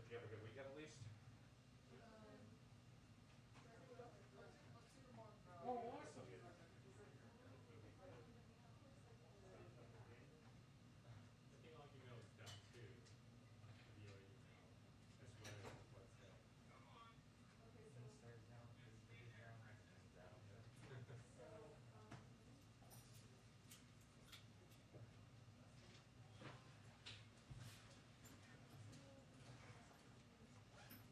you have a good weekend at least? Oh, awesome. Looking like email is done too. Video email. That's what what's that? Start down,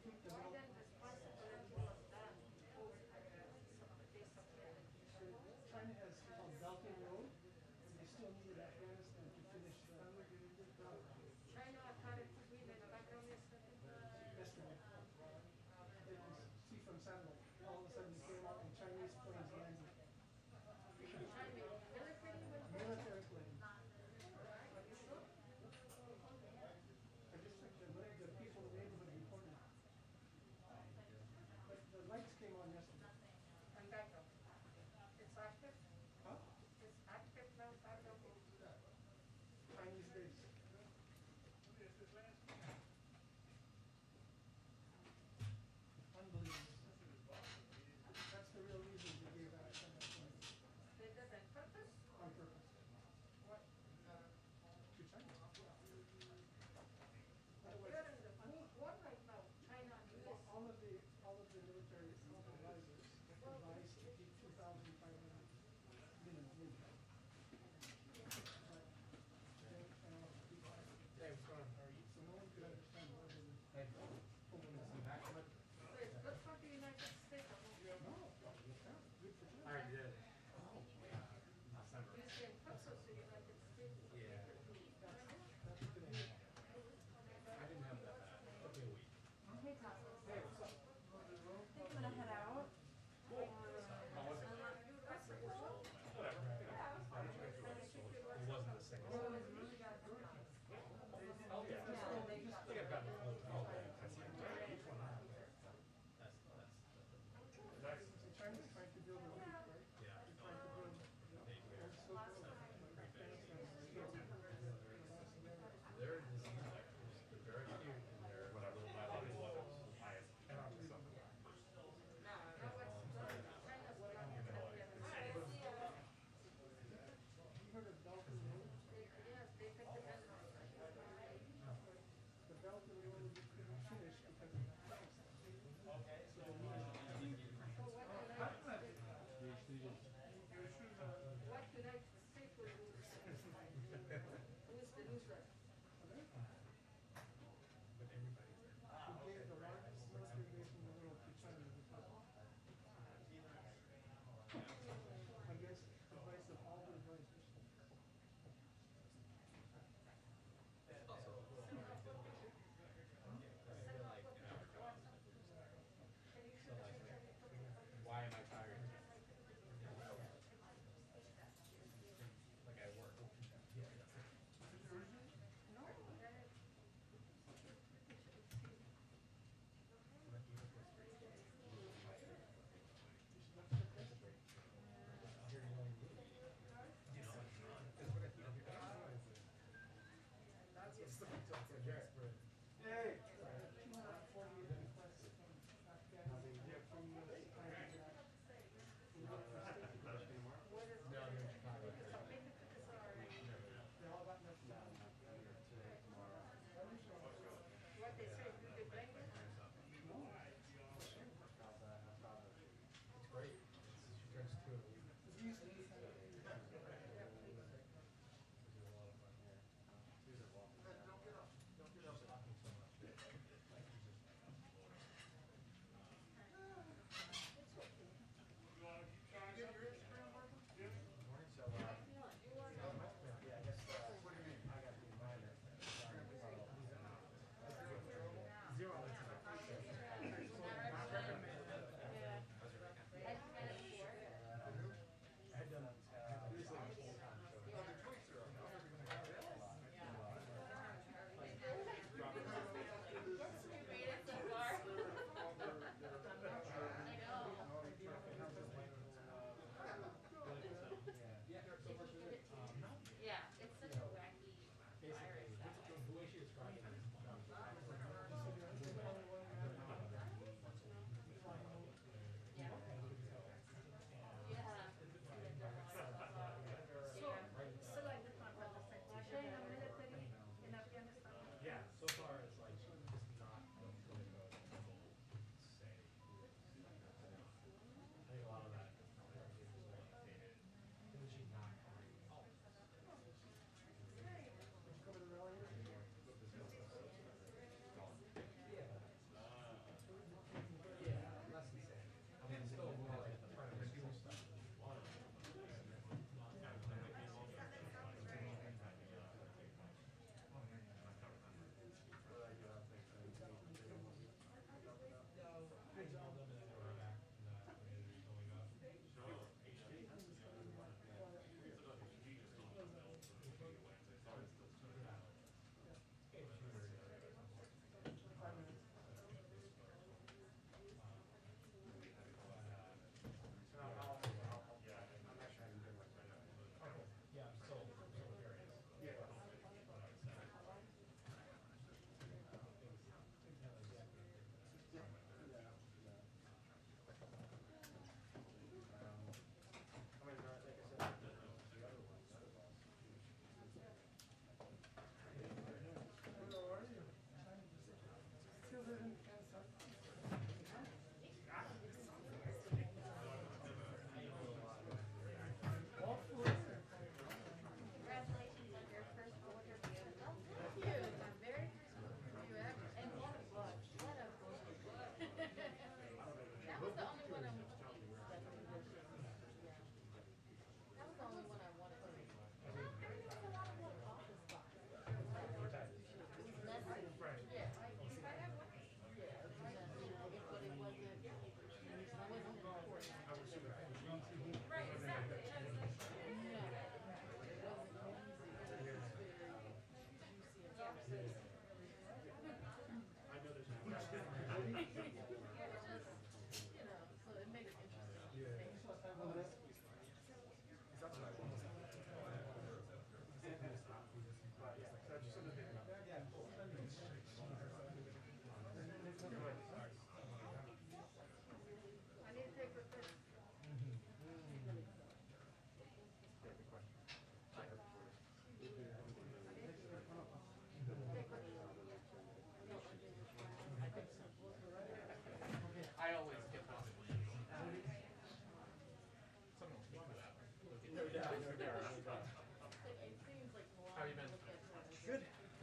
keep the Why belt. then responsibility was done before some of the disappeared? China has called Belt and Road, and they still needed Afghanistan to finish the China, I thought it was been in the background yesterday. yesterday. They can see from satellite. All of a sudden, it came out and Chinese planes landed. Chinese military went there? Military plane. Are you sure? I just checked the people in the neighborhood reported. But the lights came on yesterday. And backup. It's active? Huh? It's active now, backup. Chinese base. Unbelievable. That's the real reason they gave that China plane They did on purpose? on purpose. What? To China. They're in the war right now, China and US. All of the military advisors advised to keep 2,500 minimum. But they keep quiet. Hey, what's going on? How are you? So no one could understand more than Hey, holding some that. back from it? So it's good for the United States. No, yeah, good for I China. already did. Oh, yeah. December. You say in purpose, the United States. Yeah. That's today. I didn't have that bad. It took me a week. Hey, Tassos. Hey, what's up? I think I'm gonna head out. How was it? Whatever. It wasn't the same. Oh, yeah. I think I've gotten the flu. Oh, that's it. Which one? That's. So China's trying to build a leak, right? Yeah. They're trying to build old Silk Road, like Afghanistan is built for the last year. They're disease vectors. They're very cute and they're little biological weapons. Now what's China's plan? You heard of Belt and Road? Yes, they take the best one. The Belt and Road couldn't finish because of Afghanistan. So they needed it. So what United States, what United States will lose? Who is the loser? But everybody's there. We gave the largest military base in the world to China because against the advice of all the advisors. Also, I feel like in our jobs. So like, why am I tired? Like I work. Yeah. No, Hey! 248 requests from Afghanistan, from US, Iraq. We look for state department. what is No, they're in Chicago. submitted to this already? They all got left out. What they say, do they blame you? No. It's great. She drinks 2 a week. We used to be kind of. Which is a lot of fun. Don't get up. Don't get up talking so much.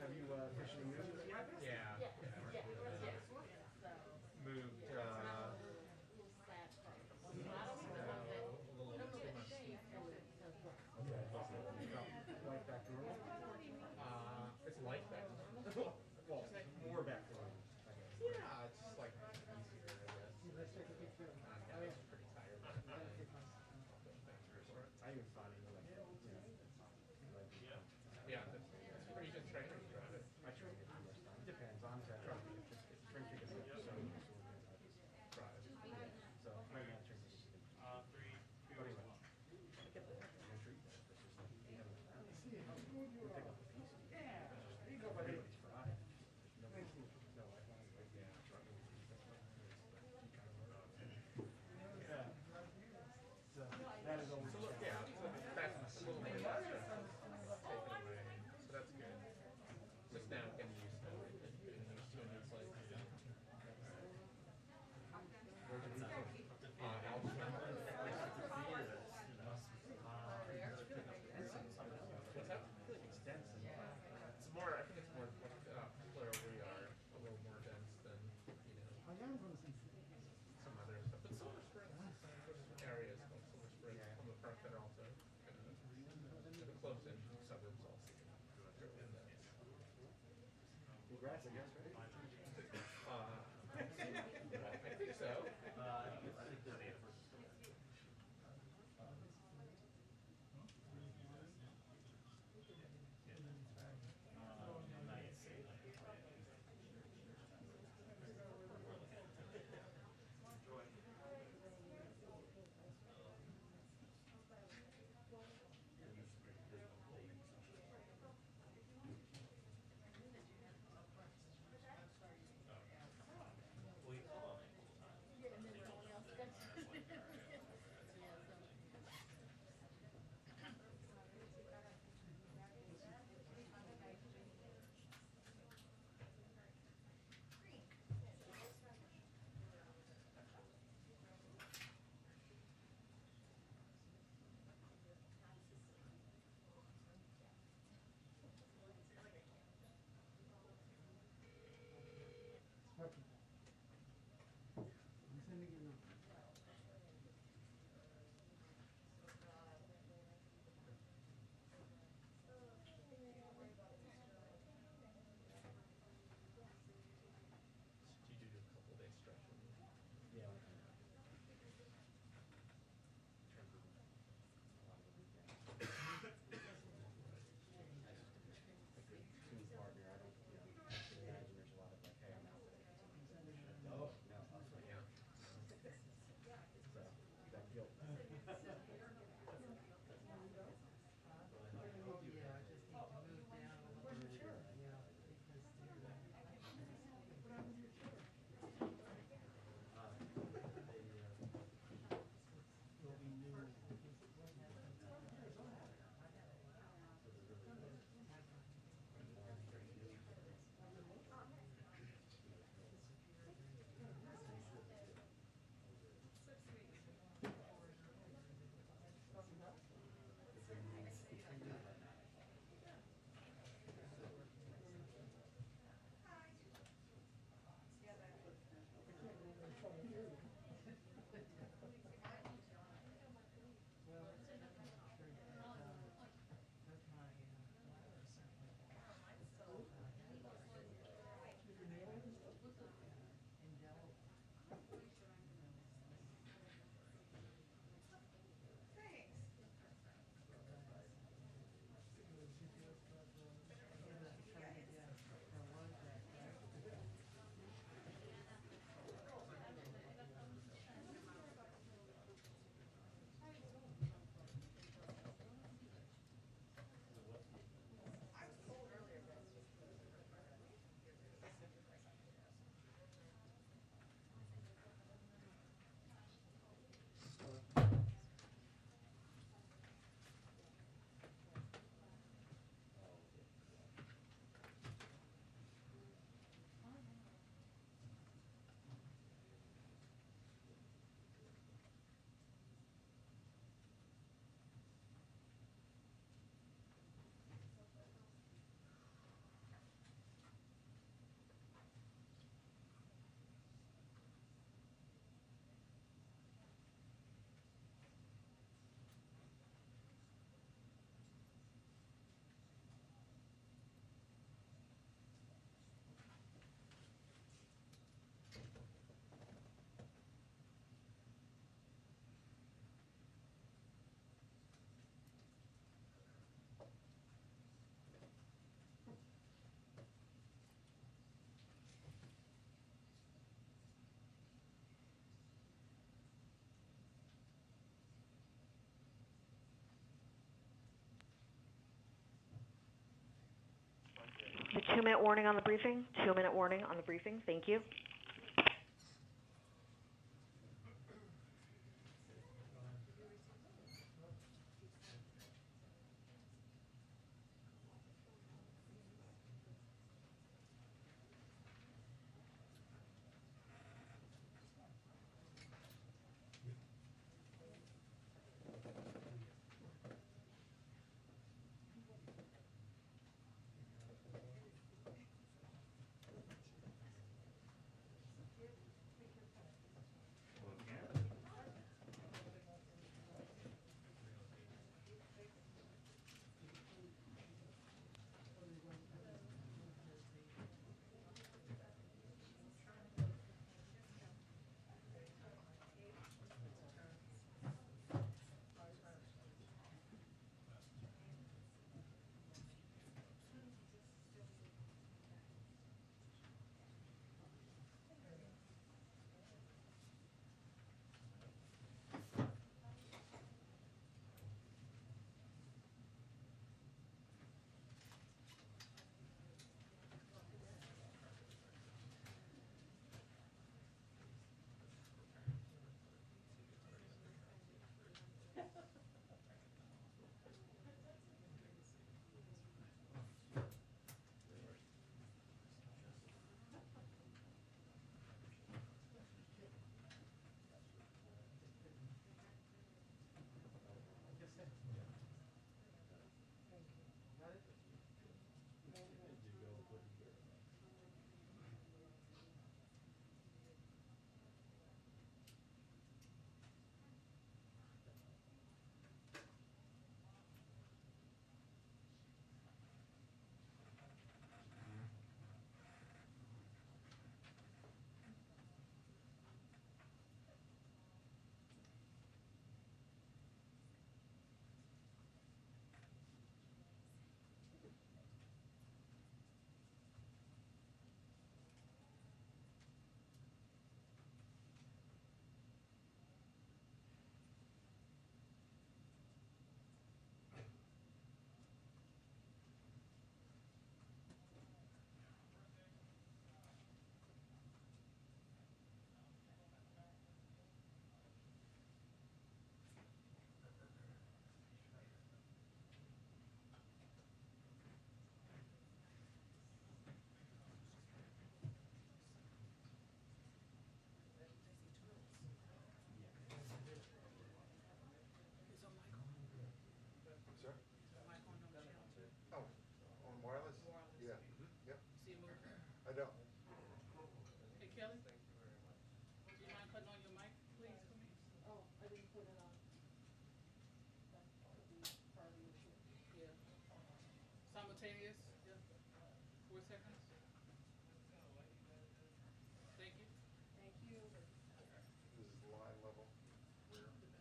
Have you officially moved yet? Yeah. Yeah, Yeah. yeah, yeah, so. Moved, It's a little sad part. I don't know a little that 2 months. she's going to. Okay. You felt life back to normal? It's life back to normal. Well, more back to normal, I guess. Yeah, it's just like easier, I guess. Let's take a picture. Yeah, I was pretty tired last night. I'll go thanks for it. I even thought it was like, Yeah, it's pretty good training to drive it. I train it for this time. It depends on that. It's spring chicken so Drive. So right now train it. 3, 2, But anyway, I get the entry benefits. It's like you have enough balance. You pick up the piece. Yeah, there you go, buddy. Everybody's fried. No, I want to like trucking. Yeah. So that is always. So look, yeah, so that's a little bit faster. Take it away. So that's good. Just now getting used to it. Getting used to a new place. What's that? Extensive. It's more, I think it's more like, where we are, a little more dense than, some other stuff. But Silver Springs, there's areas called Silver Springs on the park that are also kind of close in suburbs also. Congrats, I guess, right? I think so. 2-minute warning on the briefing. 2-minute warning on the briefing. Thank you. Sir? Oh, on wireless? Yeah. Yep. See it move? I don't. Hey, Kelly? Do you mind putting on your mic, please, for me? Oh, I didn't put it on. That could be part of the issue. Yeah. Simultaneous? Yeah. 4 seconds? Thank you. Thank you. This is line level. Where? Yeah,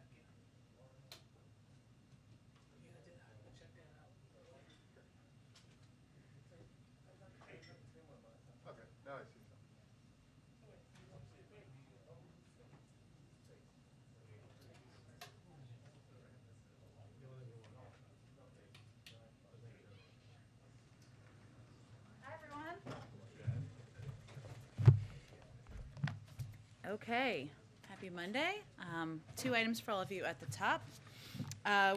I did. I checked that out. Okay, now I see something. Hi, everyone. Okay, happy Monday. 2 items for all of you at the top.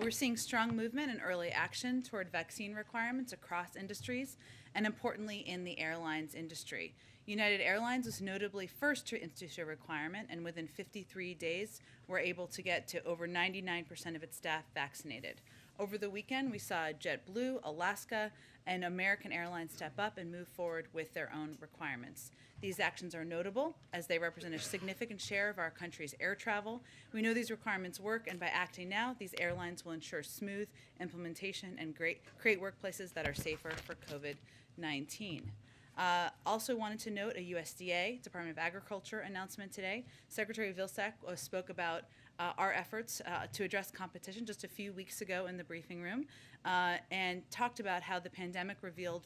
We're seeing strong movement and early action toward vaccine requirements across industries, and importantly in the airlines industry. United Airlines was notably first to institute a requirement, and within 53 days were able to get to over 99% of its staff vaccinated. Over the weekend, we saw JetBlue, Alaska, and American Airlines step up and move forward with their own requirements. These actions are notable as they represent a significant share of our country's air travel. We know these requirements work, and by acting now, these airlines will ensure smooth implementation and create workplaces that are safer for COVID-19. Also wanted to note a USDA, Department of Agriculture announcement today. Secretary Vilsack spoke about our efforts to address competition just a few weeks ago in the briefing room. and talked about how the pandemic revealed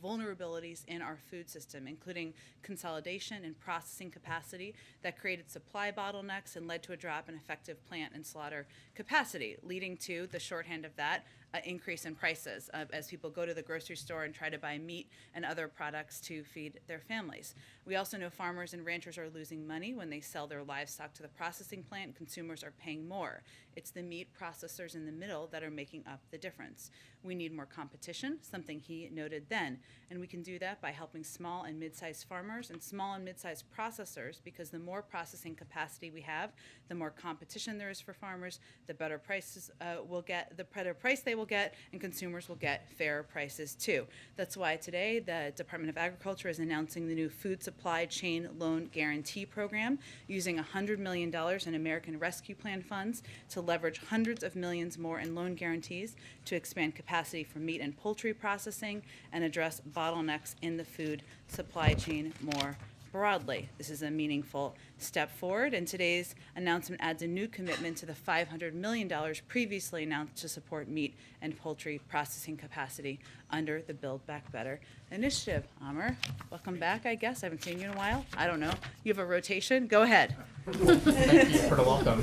vulnerabilities in our food system, including consolidation and processing capacity that created supply bottlenecks and led to a drop in effective plant and slaughter capacity, leading to the shorthand of that, increase in prices as people go to the grocery store and try to buy meat and other products to feed their families. We also know farmers and ranchers are losing money when they sell their livestock to the processing plant. Consumers are paying more. It's the meat processors in the middle that are making up the difference. We need more competition, something he noted then, and we can do that by helping small and mid-sized farmers and small and mid-sized processors, because the more processing capacity we have, the more competition there is for farmers, the better prices will get, the better price they will get, and consumers will get fair prices too. That's why today the Department of Agriculture is announcing the new Food Supply Chain Loan Guarantee Program, using $100 million in American Rescue Plan funds to leverage hundreds of millions more in loan guarantees to expand capacity for meat and poultry processing and address bottlenecks in the food supply chain more broadly. This is a meaningful step forward, and today's announcement adds a new commitment to the $500 million previously announced to support meat and poultry processing capacity under the Build Back Better initiative. Amr, welcome back, I guess. I haven't seen you in a while. I don't know. You have a rotation? Go ahead. Thank you for the welcome.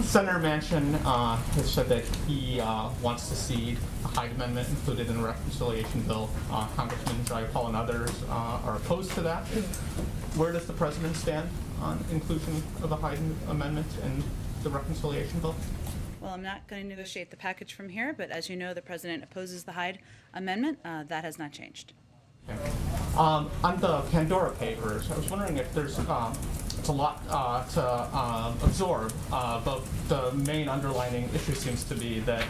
Senator Manchin has said that he wants to see the Hyde Amendment included in the reconciliation bill. Congressman Jayapal and others are opposed to that. Where does the president stand on inclusion of the Hyde Amendment in the reconciliation bill? Well, I'm not going to negotiate the package from here, but as you know, the president opposes the Hyde Amendment. That has not changed. Okay. On the Pandora Papers, I was wondering if there's it's a lot to absorb, but the main underlining issue seems to be that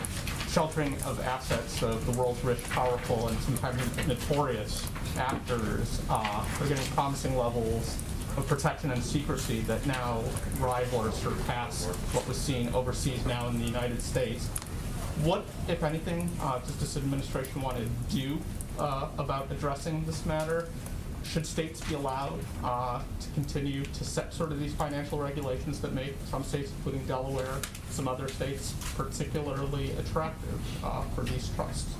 sheltering of assets of the world's rich, powerful, and sometimes notorious actors are getting promising levels of protection and secrecy that now rival or surpass what was seen overseas now in the United States. What, if anything, does this administration want to do about addressing this matter? Should states be allowed to continue to set sort of these financial regulations that make some states, including Delaware, some other states, particularly attractive for these trusts?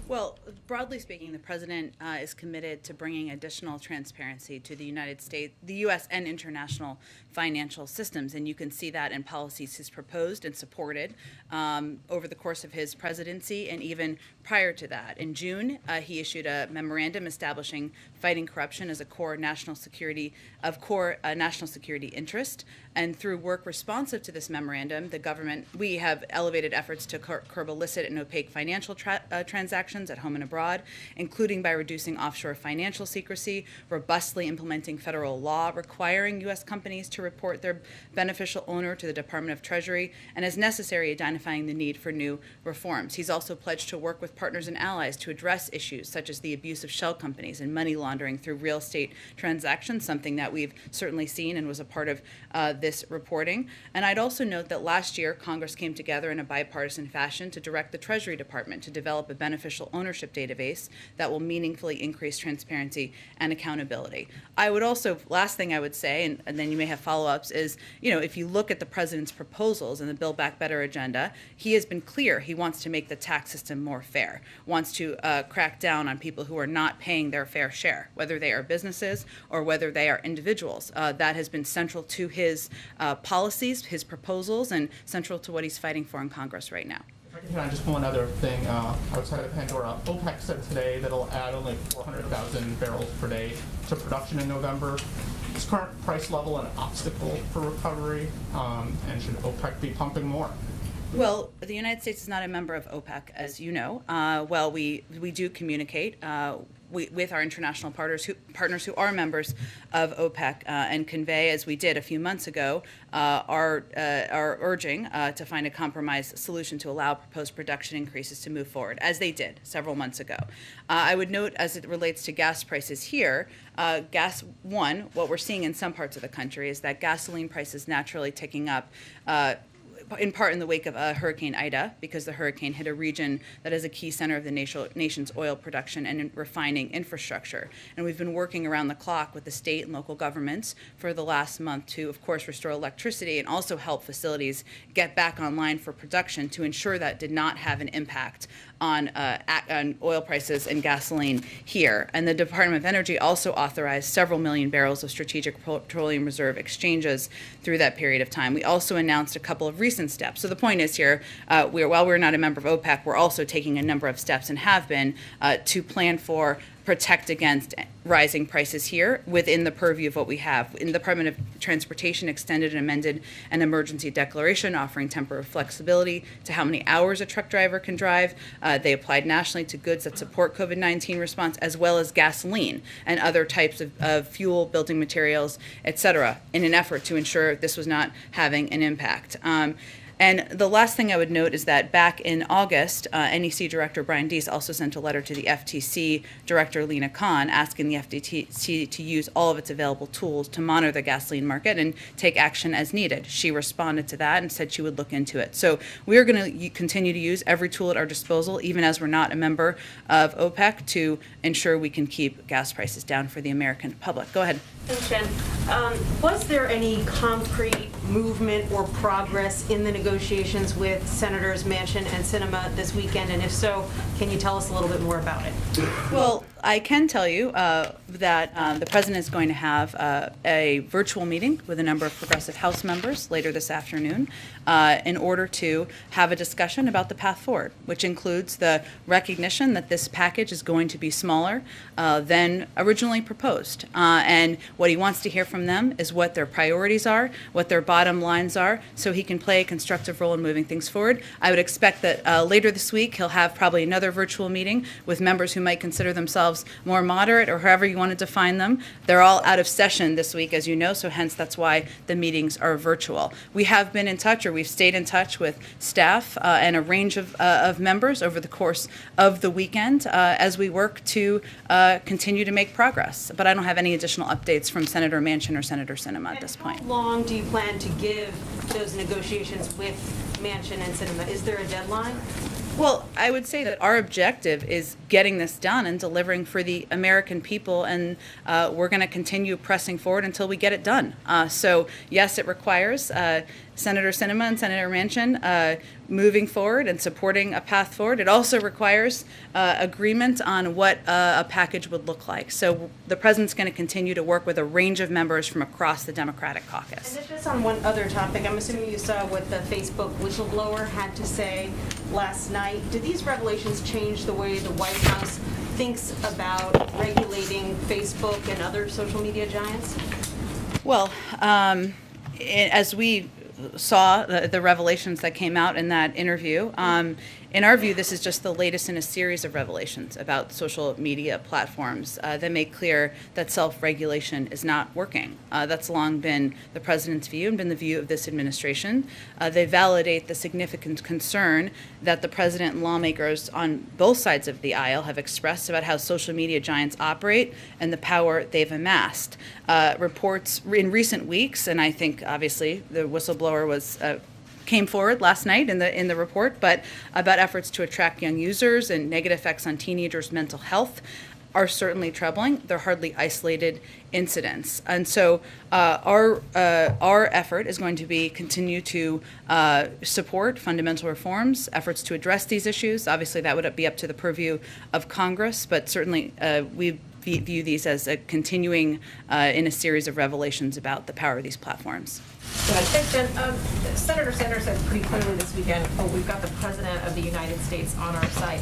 Well, broadly speaking, the president is committed to bringing additional transparency to the United States, the U.S. and international financial systems, and you can see that in policies he's proposed and supported over the course of his presidency and even prior to that. In June, he issued a memorandum establishing fighting corruption as a core national security interest, and through work responsive to this memorandum, the government, we have elevated efforts to curb illicit and opaque financial transactions at home and abroad, including by reducing offshore financial secrecy, robustly implementing federal law requiring U.S. companies to report their beneficial owner to the Department of Treasury, and as necessary, identifying the need for new reforms. He's also pledged to work with partners and allies to address issues such as the abuse of shell companies and money laundering through real estate transactions, something that we've certainly seen and was a part of this reporting. And I'd also note that last year, Congress came together in a bipartisan fashion to direct the Treasury Department to develop a beneficial ownership database that will meaningfully increase transparency and accountability. I would also, last thing I would say, and then you may have follow-ups, is, if you look at the president's proposals in the Build Back Better agenda, he has been clear he wants to make the tax system more fair, wants to crack down on people who are not paying their fair share, whether they are businesses or whether they are individuals. That has been central to his policies, his proposals, and central to what he's fighting for in Congress right now. If I can hit on just one other thing outside of Pandora. OPEC said today that it'll add only 400,000 barrels per day to production in November. Is current price level an obstacle for recovery, and should OPEC be pumping more? Well, the United States is not a member of OPEC, as you know. Well, we do communicate with our international partners who are members of OPEC and convey, as we did a few months ago, our urging to find a compromise solution to allow proposed production increases to move forward, as they did several months ago. I would note, as it relates to gas prices here, what we're seeing in some parts of the country is that gasoline prices naturally ticking up in part in the wake of Hurricane Ida, because the hurricane hit a region that is a key center of the nation's oil production and refining infrastructure. And we've been working around the clock with the state and local governments for the last month to, of course, restore electricity and also help facilities get back online for production to ensure that did not have an impact on oil prices and gasoline here. And the Department of Energy also authorized several million barrels of strategic petroleum reserve exchanges through that period of time. We also announced a couple of recent steps. So the point is here, while we're not a member of OPEC, we're also taking a number of steps and have been to plan for, protect against rising prices here within the purview of what we have. In the Department of Transportation extended and amended an emergency declaration offering temporary flexibility to how many hours a truck driver can drive. They applied nationally to goods that support COVID-19 response, as well as gasoline and other types of fuel, building materials, et cetera, in an effort to ensure this was not having an impact. And the last thing I would note is that back in August, NEC Director Brian Deese also sent a letter to the FTC Director Lena Khan asking the FTC to use all of its available tools to monitor the gasoline market and take action as needed. She responded to that and said she would look into it. So we are going to continue to use every tool at our disposal, even as we're not a member of OPEC, to ensure we can keep gas prices down for the American public. Go ahead. Thanks, Jen. Was there any concrete movement or progress in the negotiations with Senators Manchin and Sinema this weekend? And if so, can you tell us a little bit more about it? Well, I can tell you that the President is going to have a virtual meeting with a number of progressive House members later this afternoon in order to have a discussion about the path forward, which includes the recognition that this package is going to be smaller than originally proposed. And what he wants to hear from them is what their priorities are, what their bottom lines are, so he can play a constructive role in moving things forward. I would expect that later this week he'll have probably another virtual meeting with members who might consider themselves more moderate or however you want to define them. They're all out of session this week, as you know, so hence that's why the meetings are virtual. We have been in touch, or we've stayed in touch with staff and a range of members over the course of the weekend as we work to continue to make progress. But I don't have any additional updates from Senator Manchin or Senator Sinema at this point. How long do you plan to give those negotiations with Manchin and Sinema? Is there a deadline? Well, I would say that our objective is getting this done and delivering for the American people, and we're going to continue pressing forward until we get it done. So, yes, it requires Senator Sinema and Senator Manchin moving forward and supporting a path forward. It also requires agreement on what a package would look like. So the President's going to continue to work with a range of members from across the Democratic caucus. And then just on one other topic, I'm assuming you saw what the Facebook whistleblower had to say last night. Do these revelations change the way the White House thinks about regulating Facebook and other social media giants? Well, as we saw the revelations that came out in that interview, in our view, this is just the latest in a series of revelations about social media platforms that make clear that self-regulation is not working. That's long been the President's view and been the view of this administration. They validate the significant concern that the President and lawmakers on both sides of the aisle have expressed about how social media giants operate and the power they've amassed. Reports in recent weeks, and I think obviously the whistleblower came forward last night in the report, but about efforts to attract young users and negative effects on teenagers' mental health are certainly troubling. They're hardly isolated incidents. And so our effort is going to be continue to support fundamental reforms, efforts to address these issues. Obviously, that would be up to the purview of Congress, but certainly we view these as a continuing in a series of revelations about the power of these platforms. Thanks, Jen. Senator Sanders said pretty clearly this weekend, we've got the President of the United States on our side.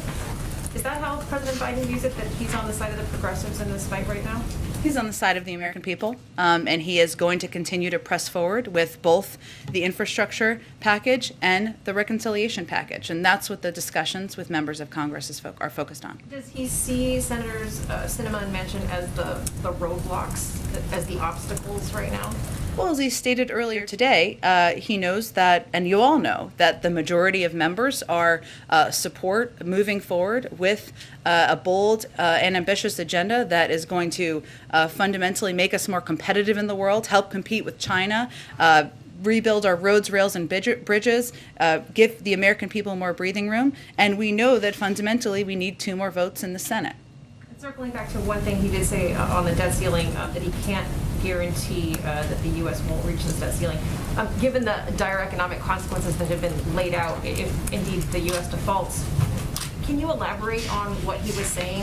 Is that how President Biden views it, that he's on the side of the progressives in this fight right now? He's on the side of the American people, and he is going to continue to press forward with both the infrastructure package and the reconciliation package, and that's what the discussions with members of Congress are focused on. Does he see Senators Sinema and Manchin as the roadblocks, as the obstacles right now? Well, as he stated earlier today, he knows that, and you all know, that the majority of members are support moving forward with a bold and ambitious agenda that is going to fundamentally make us more competitive in the world, help compete with China, rebuild our roads, rails, and bridges, give the American people more breathing room, and we know that fundamentally we need 2 more votes in the Senate. And circling back to one thing he did say on the debt ceiling, that he can't guarantee that the U.S. won't reach this debt ceiling. Given the dire economic consequences that have been laid out, if indeed the U.S. defaults, can you elaborate on what he was saying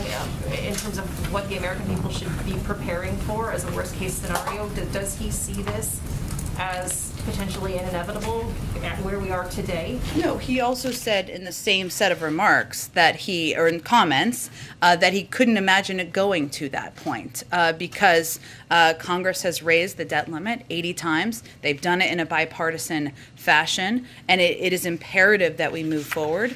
in terms of what the American people should be preparing for as a worst-case scenario? Does he see this as potentially an inevitable at where we are today? No, he also said in the same set of remarks or in comments, that he couldn't imagine it going to that point because Congress has raised the debt limit 80 times. They've done it in a bipartisan fashion, and it is imperative that we move forward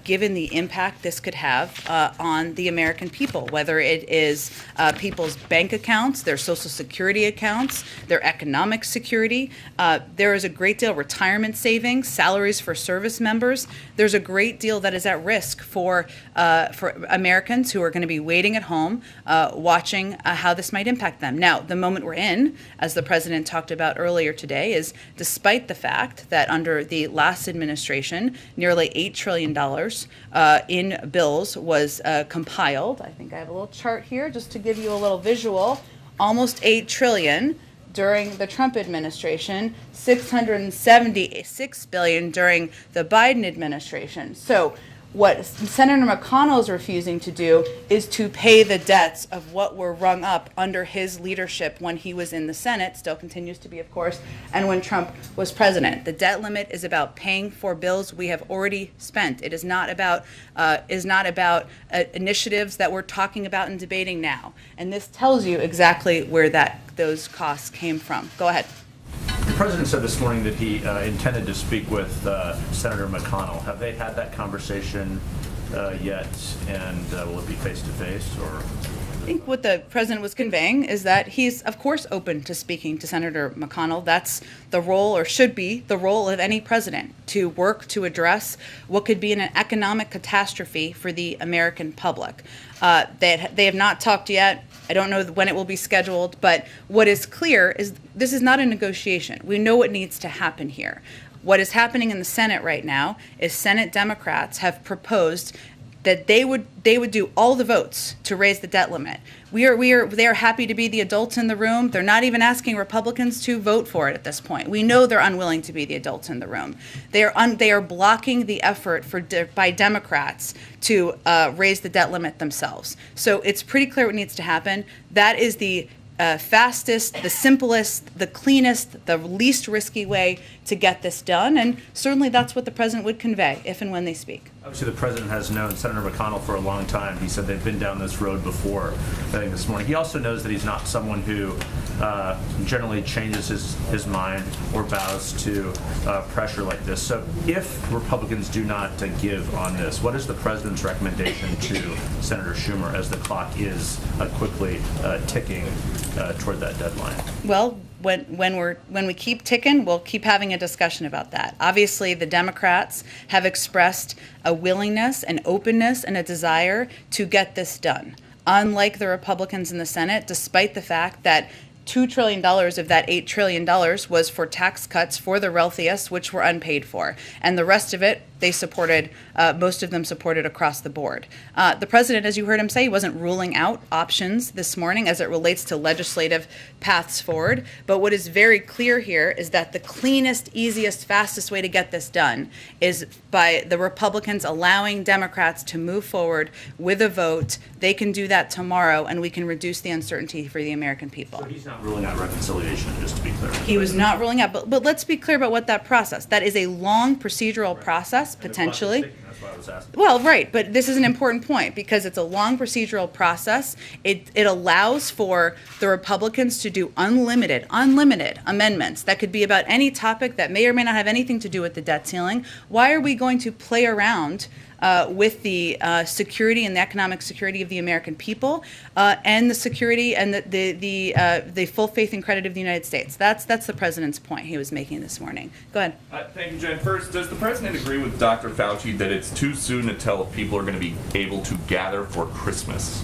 given the impact this could have on the American people, whether it is people's bank accounts, their Social Security accounts, their economic security. There is a great deal of retirement savings, salaries for service members. There's a great deal that is at risk for Americans who are going to be waiting at home, watching how this might impact them. Now, the moment we're in, as the president talked about earlier today, is despite the fact that under the last administration, nearly $8 trillion in bills was compiled. I think I have a little chart here just to give you a little visual. Almost $8 trillion during the Trump administration, $676 billion during the Biden administration. So what Senator McConnell is refusing to do is to pay the debts of what were rung up under his leadership when he was in the Senate, still continues to be, of course, and when Trump was president. The debt limit is about paying for bills we have already spent. It is not about initiatives that we're talking about and debating now. And this tells you exactly where those costs came from. Go ahead. The president said this morning that he intended to speak with Senator McConnell. Have they had that conversation yet? And will it be face-to-face or? I think what the president was conveying is that he's, of course, open to speaking to Senator McConnell. That's the role, or should be the role, of any president, to work to address what could be an economic catastrophe for the American public. They have not talked yet. I don't know when it will be scheduled, but what is clear is this is not a negotiation. We know what needs to happen here. What is happening in the Senate right now is Senate Democrats have proposed that they would do all the votes to raise the debt limit. They are happy to be the adults in the room. They're not even asking Republicans to vote for it at this point. We know they're unwilling to be the adults in the room. They are blocking the effort by Democrats to raise the debt limit themselves. So it's pretty clear what needs to happen. That is the fastest, the simplest, the cleanest, the least risky way to get this done. And certainly that's what the president would convey if and when they speak. Obviously, the president has known Senator McConnell for a long time. He said they've been down this road before, I think, this morning. He also knows that he's not someone who generally changes his mind or bows to pressure like this. So if Republicans do not give on this, what is the president's recommendation to Senator Schumer as the clock is quickly ticking toward that deadline? Well, when we keep ticking, we'll keep having a discussion about that. Obviously, the Democrats have expressed a willingness, an openness, and a desire to get this done. Unlike the Republicans in the Senate, despite the fact that $2 trillion of that $8 trillion was for tax cuts for the wealthiest, which were unpaid for. And the rest of it, they supported, most of them supported across the board. The president, as you heard him say, he wasn't ruling out options this morning as it relates to legislative paths forward. But what is very clear here is that the cleanest, easiest, fastest way to get this done is by the Republicans allowing Democrats to move forward with a vote. They can do that tomorrow, and we can reduce the uncertainty for the American people. So he's not ruling out reconciliation, just to be clear. He was not ruling out, but let's be clear about what that process. That is a long procedural process, potentially. That's why I was asking. Well, right, but this is an important point because it's a long procedural process. It allows for the Republicans to do unlimited amendments that could be about any topic that may or may not have anything to do with the debt ceiling. Why are we going to play around with the security and the economic security of the American people and the security and the full faith and credit of the United States? That's the president's point he was making this morning. Go ahead. Thank you, Jen. First, does the president agree with Dr. Fauci that it's too soon to tell if people are going to be able to gather for Christmas?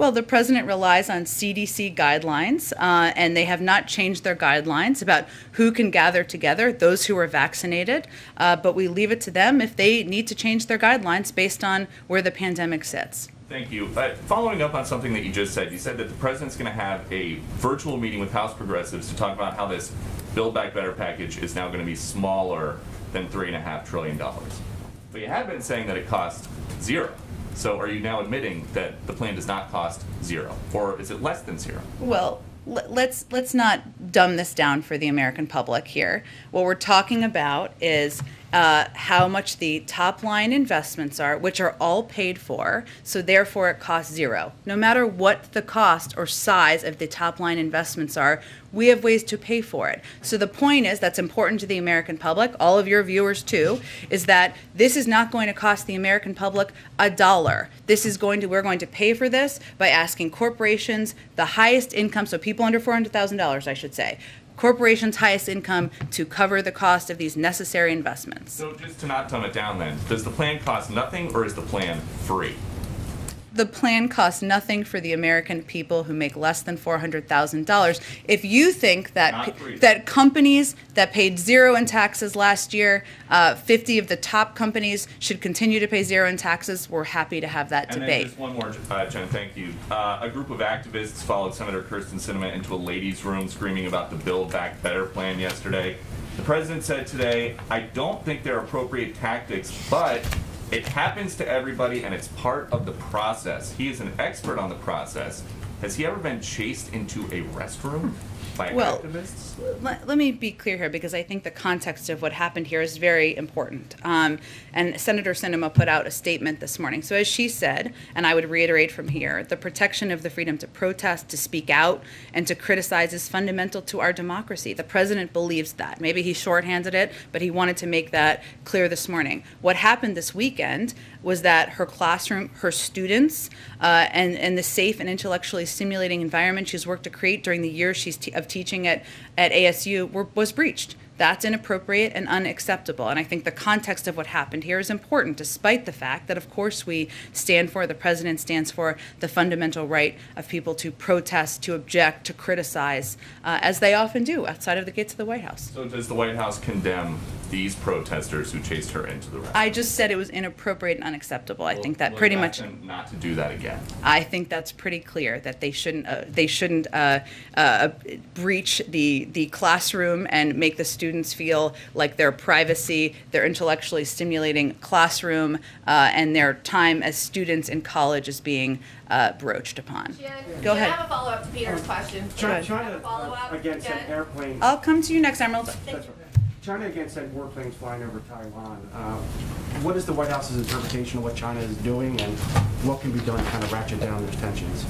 Well, the president relies on CDC guidelines, and they have not changed their guidelines about who can gather together, those who are vaccinated. But we leave it to them if they need to change their guidelines based on where the pandemic sits. Thank you. Following up on something that you just said, you said that the president's going to have a virtual meeting with House progressives to talk about how this Build Back Better package is now going to be smaller than $3.5 trillion. But you have been saying that it costs zero. So are you now admitting that the plan does not cost zero? Or is it less than zero? Well, let's not dumb this down for the American public here. What we're talking about is how much the top line investments are, which are all paid for, so therefore it costs zero. No matter what the cost or size of the top line investments are, we have ways to pay for it. So the point is, that's important to the American public, all of your viewers too, is that this is not going to cost the American public $1. We're going to pay for this by asking corporations, the highest income, so people under $400,000, I should say, corporations' highest income, to cover the cost of these necessary investments. So just to not dumb it down then, does the plan cost nothing or is the plan free? The plan costs nothing for the American people who make less than $400,000. If you think that that companies that paid zero in taxes last year, 50 of the top companies should continue to pay zero in taxes, we're happy to have that debate. And then just one more, Jen, thank you. A group of activists followed Senator Kirsten Sinema into a ladies' room screaming about the Build Back Better plan yesterday. The president said today, "I don't think they're appropriate tactics, but it happens to everybody and it's part of the process." He is an expert on the process. Has he ever been chased into a restroom by activists? Let me be clear here, because I think the context of what happened here is very important. And Senator Sinema put out a statement this morning. So as she said, and I would reiterate from here, the protection of the freedom to protest, to speak out, and to criticize is fundamental to our democracy. The president believes that. Maybe he shorthanded it, but he wanted to make that clear this morning. What happened this weekend was that her classroom, her students, and the safe and intellectually stimulating environment she's worked to create during the years of teaching at ASU was breached. That's inappropriate and unacceptable. And I think the context of what happened here is important, despite the fact that, of course, the president stands for the fundamental right of people to protest, to object, to criticize, as they often do outside of the gates of the White House. So does the White House condemn these protesters who chased her into the restroom? I just said it was inappropriate and unacceptable. I think that pretty much. Not to do that again. I think that's pretty clear that they shouldn't breach the classroom and make the students feel like their privacy, their intellectually stimulating classroom, and their time as students in college is being broached upon. Go ahead. I have a follow-up to Peter's question? China Follow-up? again sent airplanes. I'll come to you next, Emerald. That's right. China again sent warplanes flying over Taiwan. What is the White House's interpretation of what China is doing, and what can be done to kind of ratchet down those tensions?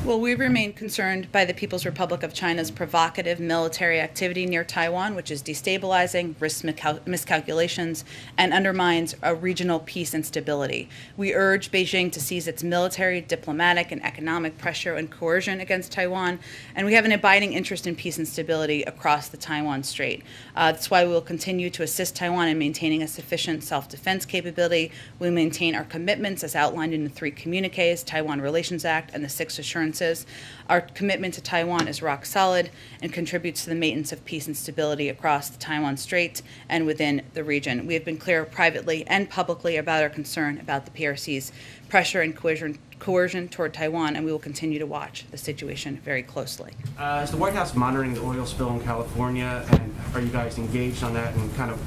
Well, we remain concerned by the People's Republic of China's provocative military activity near Taiwan, which is destabilizing, risks miscalculations, and undermines regional peace and stability. We urge Beijing to cease its military, diplomatic, and economic pressure and coercion against Taiwan, and we have an abiding interest in peace and stability across the Taiwan Strait. That's why we will continue to assist Taiwan in maintaining a sufficient self-defense capability. We maintain our commitments as outlined in the 3 communiques, Taiwan Relations Act, and the 6 assurances. Our commitment to Taiwan is rock solid and contributes to the maintenance of peace and stability across the Taiwan Strait and within the region. We have been clear privately and publicly about our concern about the PRC's pressure and coercion toward Taiwan, and we will continue to watch the situation very closely. Is the White House monitoring the oil spill in California, and are you guys engaged on that, and kind of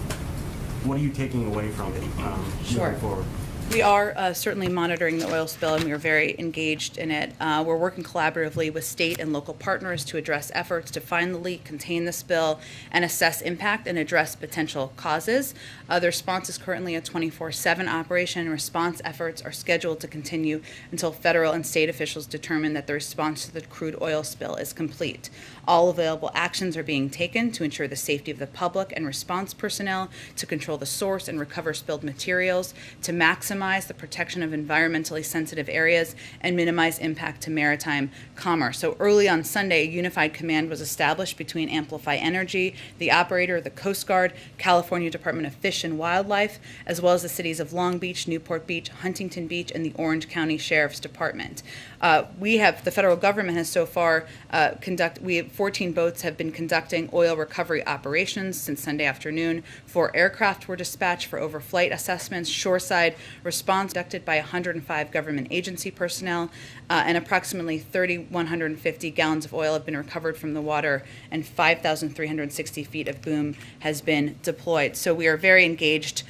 what are you taking away from it moving forward? We are certainly monitoring the oil spill, and we are very engaged in it. We're working collaboratively with state and local partners to address efforts to find the leak, contain the spill, and assess impact and address potential causes. The response is currently a 24/7 operation, and response efforts are scheduled to continue until federal and state officials determine that the response to the crude oil spill is complete. All available actions are being taken to ensure the safety of the public and response personnel, to control the source and recover spilled materials, to maximize maximize the protection of environmentally sensitive areas and minimize impact to maritime commerce. So early on Sunday, a unified command was established between Amplify Energy, the operator, the Coast Guard, California Department of Fish and Wildlife, as well as the cities of Long Beach, Newport Beach, Huntington Beach, and the Orange County Sheriff's Department. The federal government has so far 14 boats have been conducting oil recovery operations since Sunday afternoon. 4 aircraft were dispatched for overflight assessments. Shoreside response conducted by 105 government agency personnel, and approximately 3,150 gallons of oil have been recovered from the water, and 5,360 feet of boom has been deployed. So we are very engaged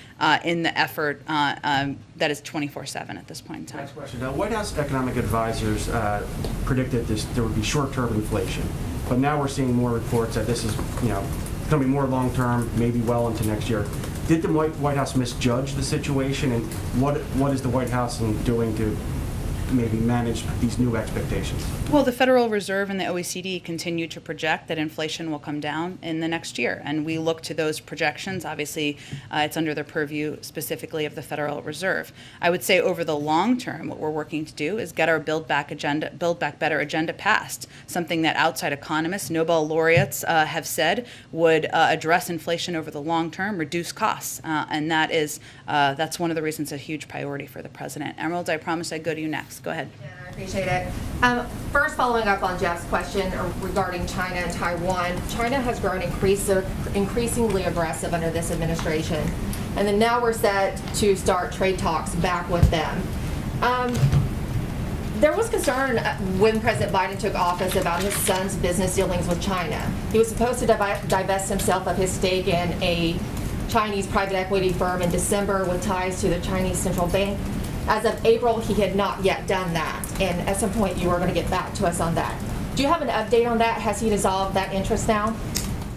in the effort that is 24/7 at this point in time. Next question. Now, White House economic advisors predicted there would be short-term inflation, but now we're seeing more reports that this is, going to be more long-term, maybe well into next year. Did the White House misjudge the situation, and what is the White House doing to maybe manage these new expectations? Well, the Federal Reserve and the OECD continue to project that inflation will come down in the next year, and we look to those projections. Obviously, it's under the purview specifically of the Federal Reserve. I would say over the long term, what we're working to do is get our Build Back Better agenda passed, something that outside economists, Nobel laureates have said would address inflation over the long term, reduce costs, and that's one of the reasons a huge priority for the president. Emerald, I promise I'd go to you next. Go ahead. Yeah, I appreciate it. First, following up on Jeff's question regarding China and Taiwan, China has grown increasingly aggressive under this administration, and then now we're set to start trade talks back with them. There was concern when President Biden took office about his son's business dealings with China. He was supposed to divest himself of his stake in a Chinese private equity firm in December with ties to the Chinese central bank. As of April, he had not yet done that, and at some point you were going to get back to us on that. Do you have an update on that? Has he dissolved that interest now?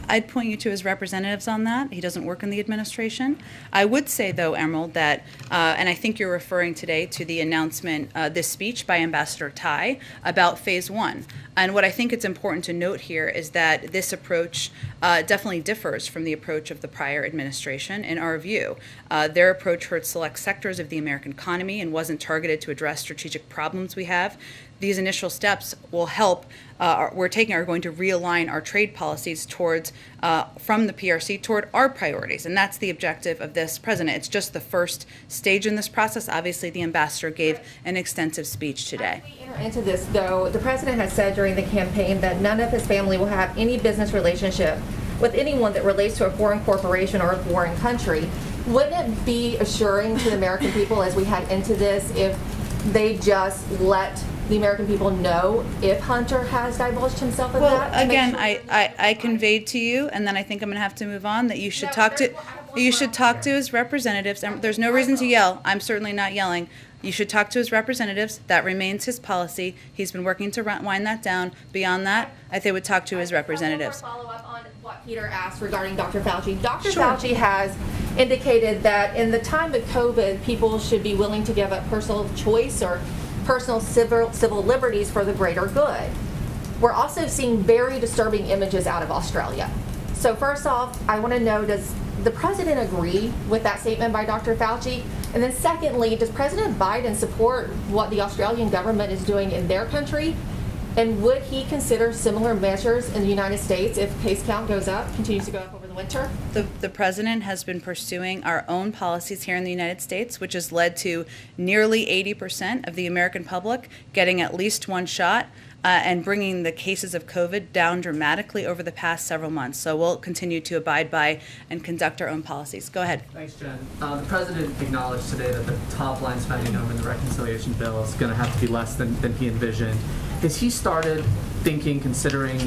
I'd point you to his representatives on that. He doesn't work in the administration. I would say, though, Emerald, that, and I think you're referring today to the announcement, this speech by Ambassador Tai about Phase 1. And what I think it's important to note here is that this approach definitely differs from the approach of the prior administration, in our view. Their approach hurt select sectors of the American economy and wasn't targeted to address strategic problems we have. These initial steps will help, are going to realign our trade policies towards, from the PRC toward our priorities. And that's the objective of this president. It's just the first stage in this process. Obviously, the ambassador gave an extensive speech today. As we enter into this, though, the president has said during the campaign that none of his family will have any business relationship with anyone that relates to a foreign corporation or a foreign country. Wouldn't it be assuring to the American people as we head into this if they just let the American people know if Hunter has divulged himself of that? Well, again, I conveyed to you, and then I think I'm going to have to move on, that you should talk to his representatives. And there's no reason to yell. I'm certainly not yelling. You should talk to his representatives. That remains his policy. He's been working to wind that down. Beyond that, I think would talk to his representatives. Follow up on what Peter asked regarding Dr. Fauci. Dr. Fauci has indicated that in the time of COVID, people should be willing to give up personal choice or personal civil liberties for the greater good. We're also seeing very disturbing images out of Australia. So first off, I want to know, does the president agree with that statement by Dr. Fauci? And then secondly, does President Biden support what the Australian government is doing in their country? And would he consider similar measures in the United States if case count goes up, continues to go up over the winter? The president has been pursuing our own policies here in the United States, which has led to nearly 80% of the American public getting at least one shot, and bringing the cases of COVID down dramatically over the past several months. So we'll continue to abide by and conduct our own policies. Go ahead. Thanks, Jen. The president acknowledged today that the top line spending number in the reconciliation bill is going to have to be less than he envisioned. Has he started considering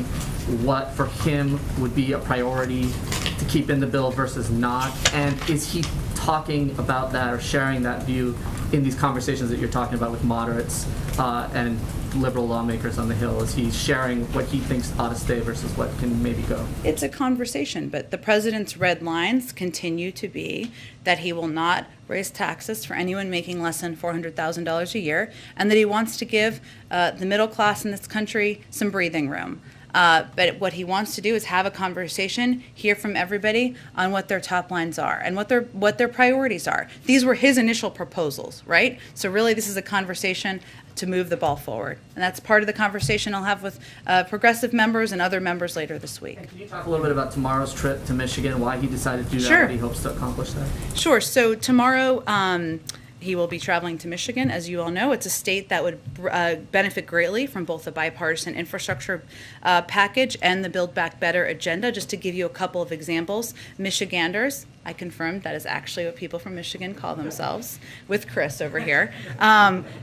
what for him would be a priority to keep in the bill versus not? And is he talking about that or sharing that view in these conversations that you're talking about with moderates and liberal lawmakers on the Hill? Is he sharing what he thinks ought to stay versus what can maybe go? It's a conversation, but the president's red lines continue to be that he will not raise taxes for anyone making less than $400,000 a year, and that he wants to give the middle class in this country some breathing room. But what he wants to do is have a conversation, hear from everybody on what their top lines are and what their priorities are. These were his initial proposals, right? So really, this is a conversation to move the ball forward. And that's part of the conversation I'll have with progressive members and other members later this week. And can you talk a little bit about tomorrow's trip to Michigan, why he decided to do that, Sure. what he hopes to accomplish there? Sure. So tomorrow, he will be traveling to Michigan. As you all know, it's a state that would benefit greatly from both the bipartisan infrastructure package and the Build Back Better agenda. Just to give you a couple of examples, Michiganders, I confirmed that is actually what people from Michigan call themselves, with Chris over here,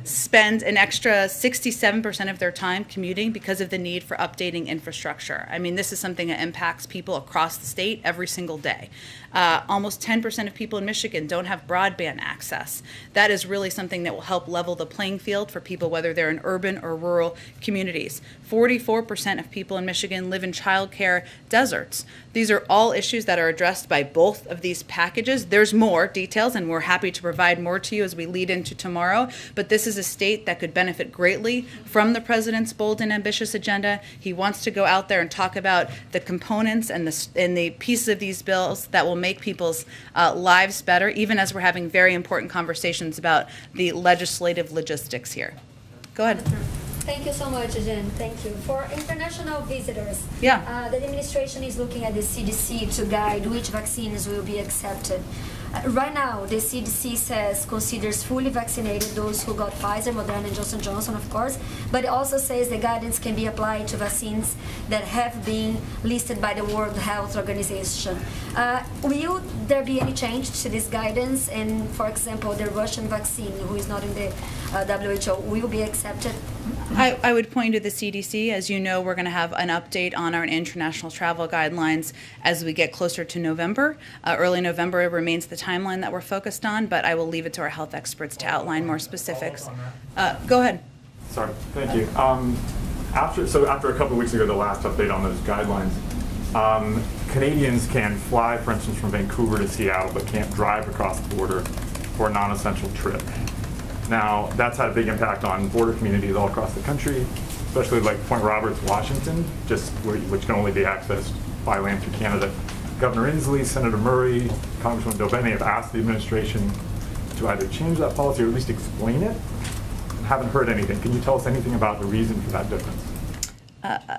spend an extra 67% of their time commuting because of the need for updating infrastructure. I mean, this is something that impacts people across the state every single day. Almost 10% of people in Michigan don't have broadband access. That is really something that will help level the playing field for people, whether they're in urban or rural communities. 44% of people in Michigan live in childcare deserts. These are all issues that are addressed by both of these packages. There's more details, and we're happy to provide more to you as we lead into tomorrow. But this is a state that could benefit greatly from the president's bold and ambitious agenda. He wants to go out there and talk about the components and the pieces of these bills that will make people's lives better, even as we're having very important conversations about the legislative logistics here. Go ahead. Thank you so much, Jen. Thank you. For international visitors, Yeah. The administration is looking at the CDC to guide which vaccines will be accepted. Right now, the CDC considers fully vaccinated those who got Pfizer, Moderna, and Johnson & Johnson, of course, but it also says the guidance can be applied to vaccines that have been listed by the World Health Organization. Will there be any change to this guidance? And, for example, the Russian vaccine, who is not in the WHO, will be accepted? I would point to the CDC. As you know, we're going to have an update on our international travel guidelines as we get closer to November. Early November remains the timeline that we're focused on, but I will leave it to our health experts to outline more specifics. Go ahead. Sorry, thank you. After a couple of weeks ago, the last update on those guidelines, Canadians can fly, for instance, from Vancouver to Seattle, but can't drive across the border for a non-essential trip. Now, that's had a big impact on border communities all across the country, especially like Point Roberts, Washington, which can only be accessed by land through Canada. Governor Inslee, Senator Murray, Congressman Dobene have asked the administration to either change that policy or at least explain it. I haven't heard anything. Can you tell us anything about the reason for that difference?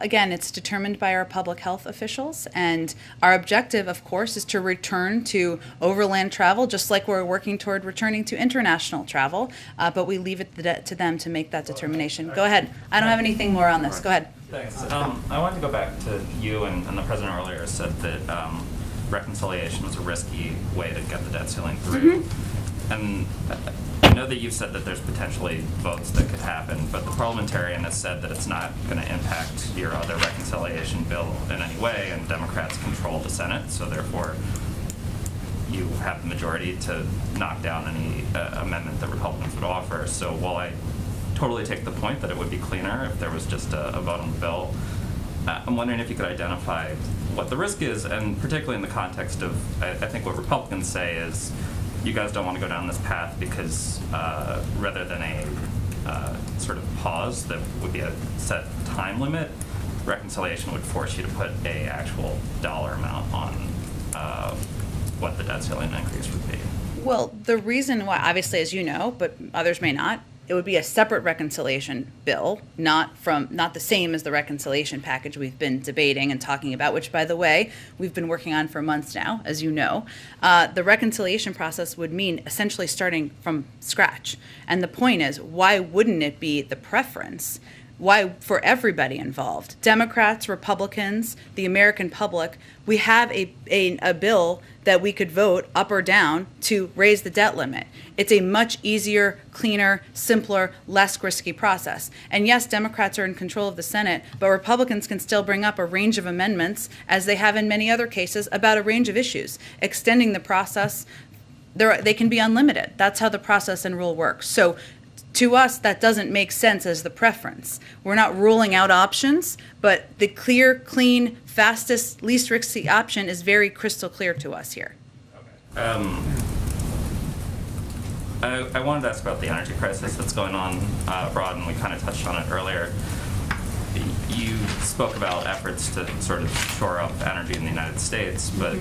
Again, it's determined by our public health officials, and our objective, of course, is to return to overland travel, just like we're working toward returning to international travel, but we leave it to them to make that determination. Go ahead. I don't have anything more on this. Go ahead. Thanks. I wanted to go back to you and the president earlier said that reconciliation was a risky way to get the debt ceiling through. And I know that you've said that there's potentially votes that could happen, but the parliamentarian has said that it's not going to impact your other reconciliation bill in any way, and Democrats control the Senate, so therefore you have the majority to knock down any amendment that Republicans would offer. So while I totally take the point that it would be cleaner if there was just a vote on the bill, I'm wondering if you could identify what the risk is, and particularly in the context of, I think what Republicans say is, you guys don't want to go down this path because rather than a sort of pause that would be a set time limit, reconciliation would force you to put a actual dollar amount on what the debt ceiling increase would be. Well, the reason why, obviously, as you know, but others may not, it would be a separate reconciliation bill, not the same as the reconciliation package we've been debating and talking about, which, by the way, we've been working on for months now, as you know. The reconciliation process would mean essentially starting from scratch. And the point is, why wouldn't it be the preference? Why, for everybody involved, Democrats, Republicans, the American public, we have a bill that we could vote up or down to raise the debt limit. It's a much easier, cleaner, simpler, less risky process. And yes, Democrats are in control of the Senate, but Republicans can still bring up a range of amendments, as they have in many other cases, about a range of issues. Extending the process, they can be unlimited. That's how the process and rule works. So to us, that doesn't make sense as the preference. We're not ruling out options, but the clear, clean, fastest, least risky option is very crystal clear to us here. I wanted to ask about the energy crisis that's going on abroad, and we kind of touched on it earlier. You spoke about efforts to sort of shore up energy in the United States, but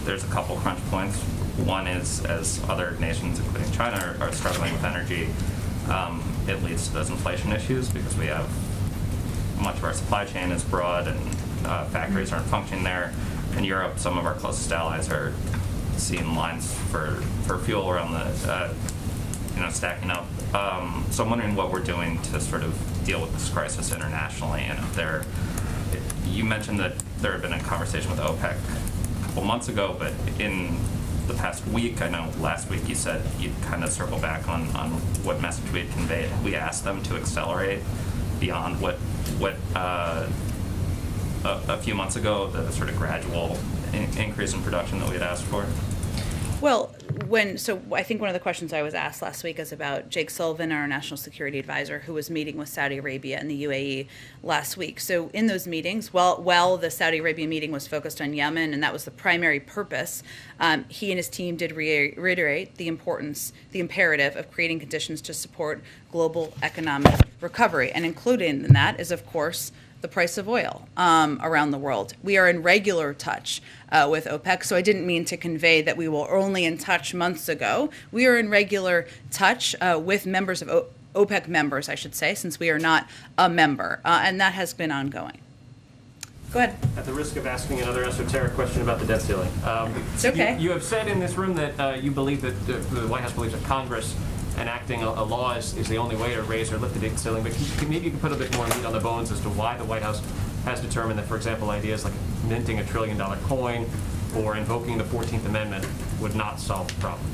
there's a couple crunch points. One is, as other nations, including China, are struggling with energy, it leads to those inflation issues because we have much of our supply chain is broad and factories aren't functioning there. In Europe, some of our closest allies are seeing lines for fuel around the stacking up. So I'm wondering what we're doing to sort of deal with this crisis internationally, and if you mentioned that there had been a conversation with OPEC a couple months ago, but in the past week, I know last week you said you'd kind of circle back on what message we had conveyed. We asked them to accelerate beyond what a few months ago, the sort of gradual increase in production that we had asked for. Well, I think one of the questions I was asked last week is about Jake Sullivan, our national security advisor, who was meeting with Saudi Arabia and the UAE last week. So in those meetings, while the Saudi Arabia meeting was focused on Yemen, and that was the primary purpose, he and his team did reiterate the imperative of creating conditions to support global economic recovery. And included in that is, of course, the price of oil around the world. We are in regular touch with OPEC, so I didn't mean to convey that we were only in touch months ago. We are in regular touch with members of OPEC members, I should say, since we are not a member, and that has been ongoing. Go ahead. At the risk of asking another esoteric question about the debt ceiling. It's okay. You have said in this room that you believe that the White House believes that Congress enacting a law is the only way to raise or lift the debt ceiling, but maybe you can put a bit more meat on the bones as to why the White House has determined that, for example, ideas like minting $1 trillion coin or invoking the 14th Amendment would not solve the problem.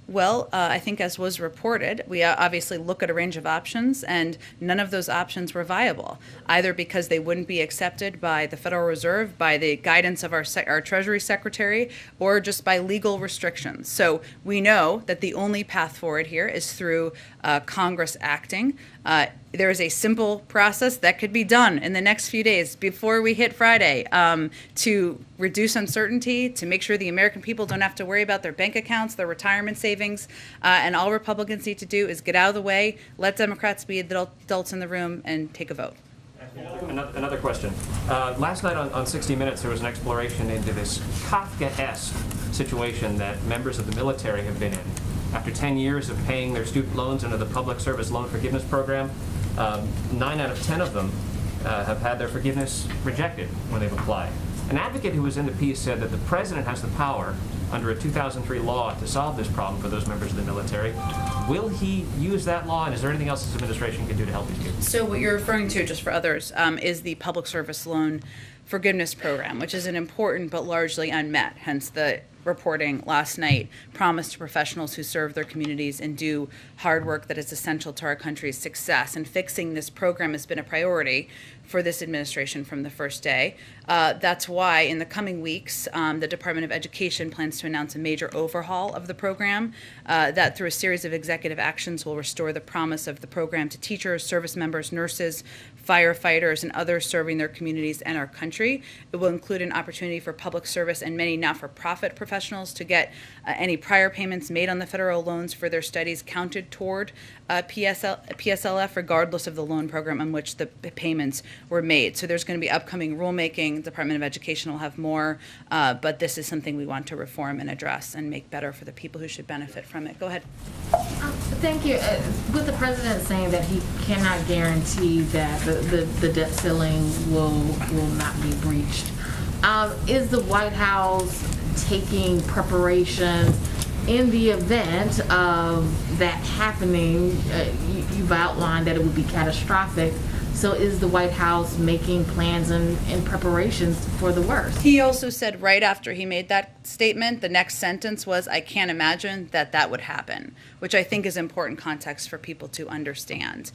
Well, I think as was reported, we obviously look at a range of options, and none of those options were viable, either because they wouldn't be accepted by the Federal Reserve, by the guidance of our Treasury Secretary, or just by legal restrictions. So we know that the only path forward here is through Congress acting. There is a simple process that could be done in the next few days before we hit Friday to reduce uncertainty, to make sure the American people don't have to worry about their bank accounts, their retirement savings, and all Republicans need to do is get out of the way, let Democrats be the adults in the room, and take a vote. Another question. Last night on 60 Minutes, there was an exploration into this Kafka-esque situation that members of the military have been in. After 10 years of paying their student loans under the Public Service Loan Forgiveness Program, 9 out of 10 of them have had their forgiveness rejected when they've applied. An advocate who was in the piece said that the president has the power under a 2003 law to solve this problem for those members of the military. Will he use that law, and is there anything else his administration can do to help these people? So what you're referring to, just for others, is the Public Service Loan Forgiveness Program, which is an important but largely unmet, hence the reporting last night, promise to professionals who serve their communities and do hard work that is essential to our country's success. And fixing this program has been a priority for this administration from the first day. That's why in the coming weeks, the Department of Education plans to announce a major overhaul of the program that through a series of executive actions will restore the promise of the program to teachers, service members, nurses, firefighters, and others serving their communities and our country. It will include an opportunity for public service and many not-for-profit professionals to get any prior payments made on the federal loans for their studies counted toward PSLF, regardless of the loan program on which the payments were made. So there's going to be upcoming rulemaking. Department of Education will have more, but this is something we want to reform and address and make better for the people who should benefit from it. Go ahead. Thank you. With the president saying that he cannot guarantee that the debt ceiling will not be breached, is the White House taking preparations in the event of that happening? You've outlined that it would be catastrophic. So is the White House making plans and preparations for the worst? He also said right after he made that statement, the next sentence was, "I can't imagine that would happen," which I think is important context for people to understand.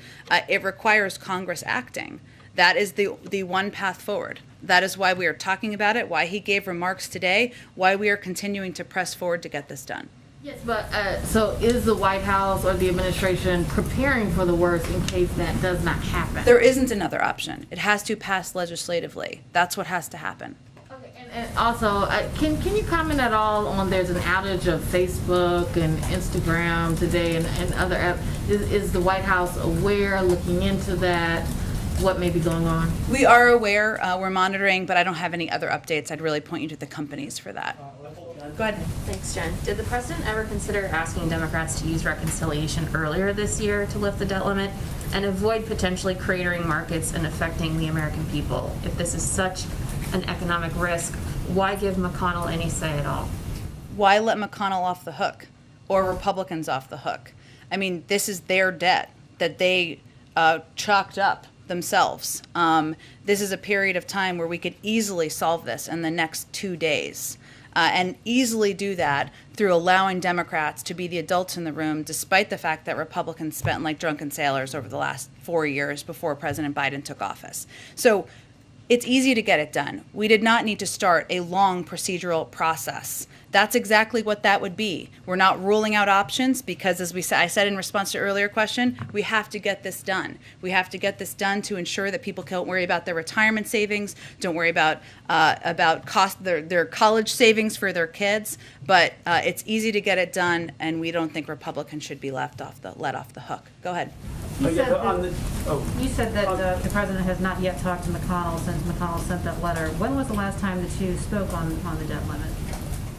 It requires Congress acting. That is the one path forward. That is why we are talking about it, why he gave remarks today, why we are continuing to press forward to get this done. Yes, but so is the White House or the administration preparing for the worst in case that does not happen? There isn't another option. It has to pass legislatively. That's what has to happen. Okay, and also, can you comment at all on there's an outage of Facebook and Instagram today and other apps? Is the White House aware, looking into that? what may be going on? We are aware, we're monitoring, but I don't have any other updates. I'd really point you to the companies for that. Go ahead. Thanks, Jen. Did the president ever consider asking Democrats to use reconciliation earlier this year to lift the debt limit and avoid potentially cratering markets and affecting the American people? If this is such an economic risk, why give McConnell any say at all? Why let McConnell off the hook or Republicans off the hook? I mean, this is their debt that they chalked up themselves. This is a period of time where we could easily solve this in the next 2 days. And easily do that through allowing Democrats to be the adults in the room, despite the fact that Republicans spent like drunken sailors over the last 4 years before President Biden took office. So it's easy to get it done. We did not need to start a long procedural process. That's exactly what that would be. We're not ruling out options because, as I said in response to an earlier question, we have to get this done. We have to get this done to ensure that people don't worry about their retirement savings, don't worry about their college savings for their kids. But it's easy to get it done, and we don't think Republicans should be let off the hook. Go ahead. You said that the president has not yet talked to McConnell since McConnell sent that letter. When was the last time the two spoke on the debt limit?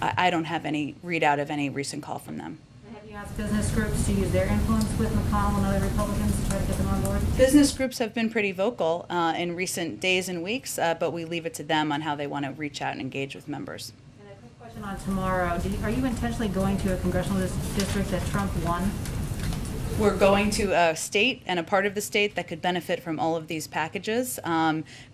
I don't have any readout of any recent call from them. Have you asked business groups to use their influence with McConnell and other Republicans to try to get them on board? Business groups have been pretty vocal in recent days and weeks, but we leave it to them on how they want to reach out and engage with members. And a quick question on tomorrow. Are you intentionally going to a congressional district that Trump won? We're going to a state and a part of the state that could benefit from all of these packages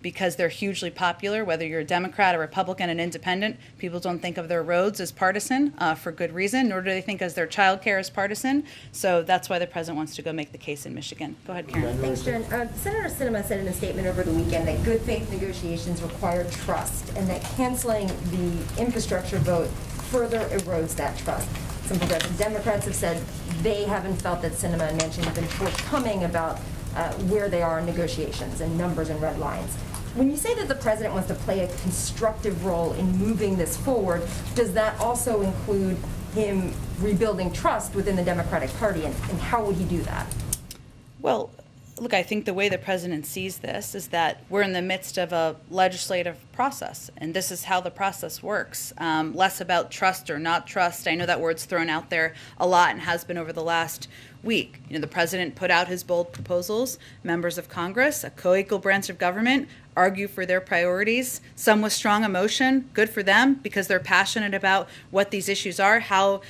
because they're hugely popular, whether you're a Democrat, a Republican, an independent. People don't think of their roads as partisan for good reason, nor do they think of their child care as partisan. So that's why the president wants to go make the case in Michigan. Go ahead, Karen. Thanks, Jen. Senator Sinema said in a statement over the weekend that good faith negotiations require trust and that canceling the infrastructure vote further erodes that trust. Some progressive Democrats have said they haven't felt that Sinema and Manchin have been forthcoming about where they are in negotiations and numbers and red lines. When you say that the president wants to play a constructive role in moving this forward, does that also include him rebuilding trust within the Democratic Party, and how would he do that? Well, look, I think the way the president sees this is that we're in the midst of a legislative process, and this is how the process works. Less about trust or not trust. I know that word's thrown out there a lot and has been over the last week. You know, the president put out his bold proposals. Members of Congress, a co-equal branch of government, argue for their priorities, some with strong emotion. Good for them because they're passionate about what these issues are, how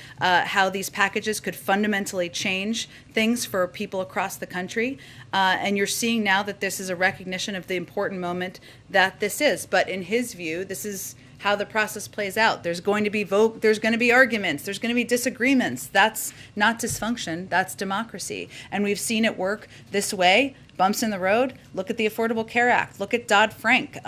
these packages could fundamentally change things for people across the country. And you're seeing now that this is a recognition of the important moment that this is. But in his view, this is how the process plays out. There's going to be there's going to be arguments, there's going to be disagreements. That's not dysfunction, that's democracy. And we've seen it work this way. Bumps in the road. Look at the Affordable Care Act. Look at Dodd-Frank.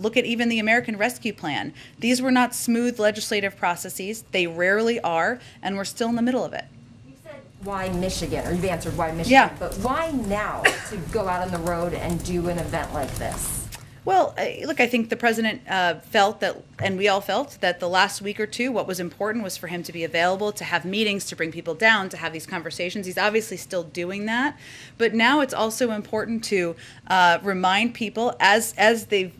Look at even the American Rescue Plan. These were not smooth legislative processes. They rarely are, and we're still in the middle of it. You said why Michigan, or you've answered why Michigan, Yeah. but why now to go out on the road and do an event like this? Well, look, I think the president felt that, and we all felt that the last week or two, what was important was for him to be available, to have meetings, to bring people down, to have these conversations. He's obviously still doing that. But now it's also important to remind people, as the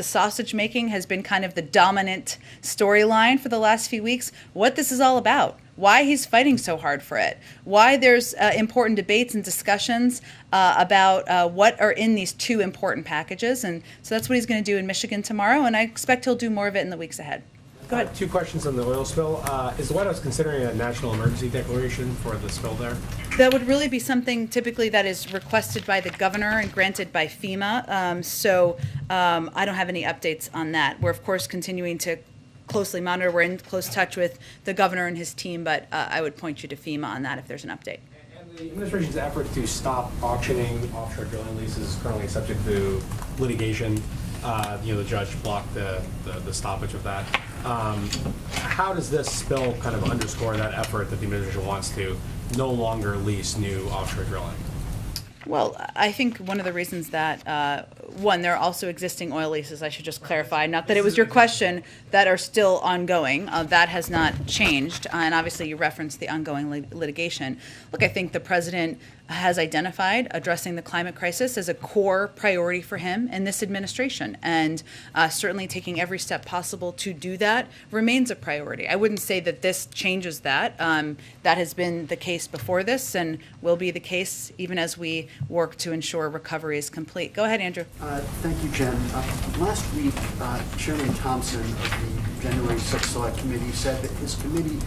sausage making has been kind of the dominant storyline for the last few weeks, what this is all about. Why he's fighting so hard for it, why there's important debates and discussions about what are in these two important packages. And so that's what he's going to do in Michigan tomorrow, and I expect he'll do more of it in the weeks ahead. Go ahead. Two questions on the oil spill. Is the White House considering a national emergency declaration for the spill there? That would really be something typically that is requested by the governor and granted by FEMA. So I don't have any updates on that. We're, of course, continuing to closely monitor. We're in close touch with the governor and his team, but I would point you to FEMA on that if there's an update. And the administration's effort to stop auctioning offshore drilling leases is currently subject to litigation. The judge blocked the stoppage of that. How does this spill kind of underscore that effort that the administration wants to no longer lease new offshore drilling? Well, I think one of the reasons that, one, there are also existing oil leases, I should just clarify, not that it was your question, that are still ongoing. That has not changed. And obviously you referenced the ongoing litigation. Look, I think the president has identified addressing the climate crisis as a core priority for him and this administration. And certainly taking every step possible to do that remains a priority. I wouldn't say that this changes that. That has been the case before this and will be the case even as we work to ensure recovery is complete. Go ahead, Andrew. Thank you, Jen. Last week, Chairman Thompson of the January 6th Select Committee said that his committee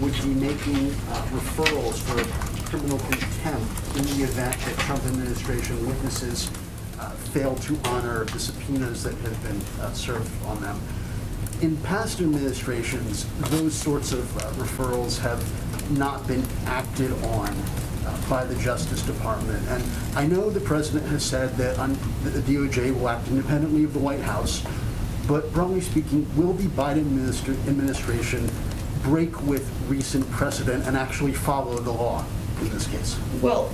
would be making referrals for criminal contempt in the event that Trump administration witnesses fail to honor the subpoenas that have been served on them. In past administrations, those sorts of referrals have not been acted on by the Justice Department. And I know the President has said that the DOJ will act independently of the White House, but broadly speaking, will the Biden administration break with recent precedent and actually follow the law in this case? Well,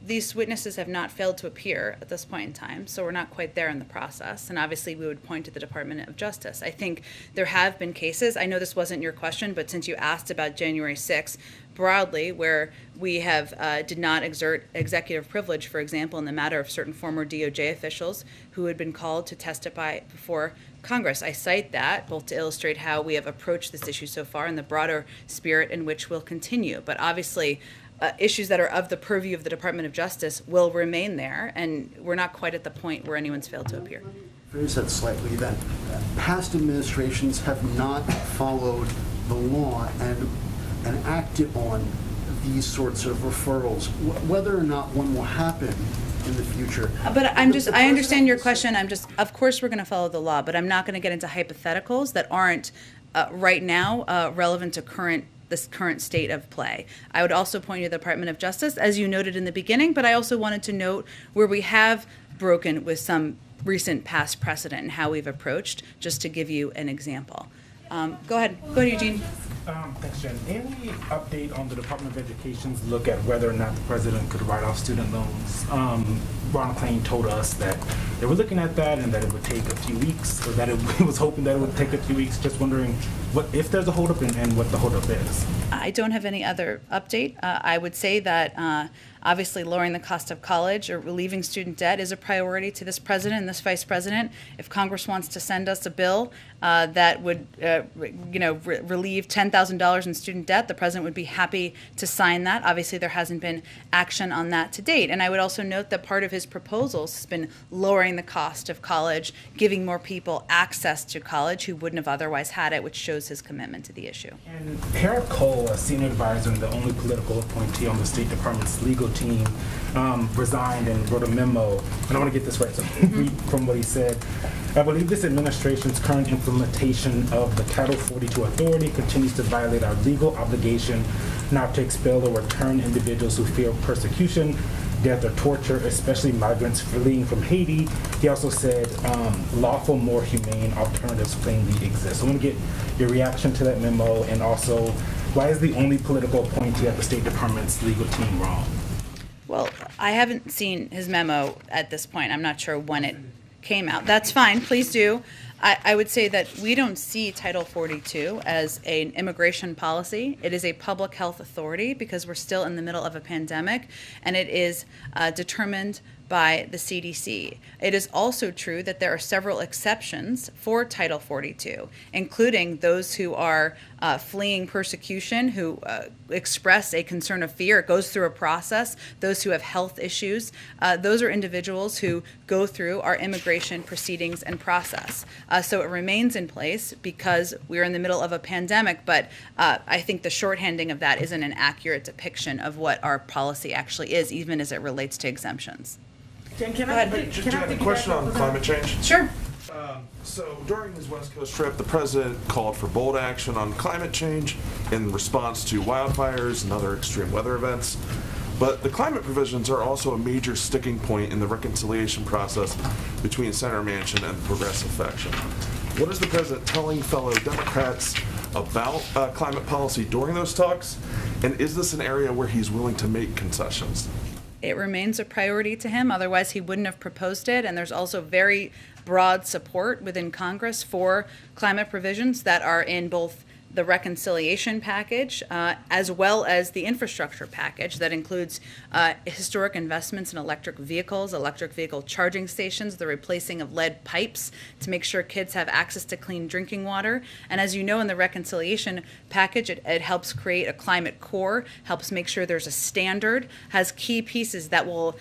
these witnesses have not failed to appear at this point in time, so we're not quite there in the process. And obviously, we would point to the Department of Justice. I think there have been cases, I know this wasn't your question, but since you asked about January 6th, broadly, where we have did not exert executive privilege, for example, in the matter of certain former DOJ officials who had been called to testify before Congress. I cite that both to illustrate how we have approached this issue so far and the broader spirit in which we'll continue. But obviously, issues that are of the purview of the Department of Justice will remain there, and we're not quite at the point where anyone's failed to appear. Phrase that slightly then. Past administrations have not followed the law and acted on these sorts of referrals. Whether or not one will happen in the future. But I understand your question. Of course we're going to follow the law, but I'm not going to get into hypotheticals that aren't right now relevant to this current state of play. I would also point you to the Department of Justice, as you noted in the beginning, but I also wanted to note where we have broken with some recent past precedent and how we've approached, just to give you an example. Go ahead, Eugene. Thanks, Jen. Any update on the Department of Education's look at whether or not the president could write off student loans? Ron Klain told us that they were looking at that and that it would take a few weeks, or that it was hoping that it would take a few weeks. Just wondering if there's a holdup and what the holdup is. I don't have any other update. I would say that obviously lowering the cost of college or relieving student debt is a priority to this president and this vice president. If Congress wants to send us a bill that would, relieve $10,000 in student debt, the president would be happy to sign that. Obviously, there hasn't been action on that to date. And I would also note that part of his proposals has been lowering the cost of college, giving more people access to college who wouldn't have otherwise had it, which shows his commitment to the issue. And Harold Cole, a senior advisor and the only political appointee on the State Department's legal team, resigned and wrote a memo. And I want to get this right, so read from what he said. I believe this administration's current implementation of the Title 42 authority continues to violate our legal obligation not to expel or return individuals who fear persecution, death, or torture, especially migrants fleeing from Haiti. He also said lawful, more humane alternatives plainly exist. So I want to get your reaction to that memo, and also why is the only political appointee at the State Department's legal team wrong? Well, I haven't seen his memo at this point. I'm not sure when it came out. That's fine, please do. I would say that we don't see Title 42 as an immigration policy. It is a public health authority because we're still in the middle of a pandemic, and it is determined by the CDC. It is also true that there are several exceptions for Title 42, including those who are fleeing persecution, who express a concern of fear. It goes through a process. Those who have health issues, those are individuals who go through our immigration proceedings and process. So it remains in place because we're in the middle of a pandemic, but I think the shorthanding of that isn't an accurate depiction of what our policy actually is, even as it relates to exemptions. Can I have a question on climate change? Sure. So during his West Coast trip, the president called for bold action on climate change in response to wildfires and other extreme weather events. But the climate provisions are also a major sticking point in the reconciliation process between Senator Manchin and the progressive faction. What is the president telling fellow Democrats about climate policy during those talks? And is this an area where he's willing to make concessions? It remains a priority to him, otherwise he wouldn't have proposed it, and there's also very broad support within Congress for climate provisions that are in both the reconciliation package, as well as the infrastructure package that includes historic investments in electric vehicles, electric vehicle charging stations, the replacing of lead pipes to make sure kids have access to clean drinking water. And as you know, in the reconciliation package, it helps create a climate core, helps make sure there's a standard, has key pieces that will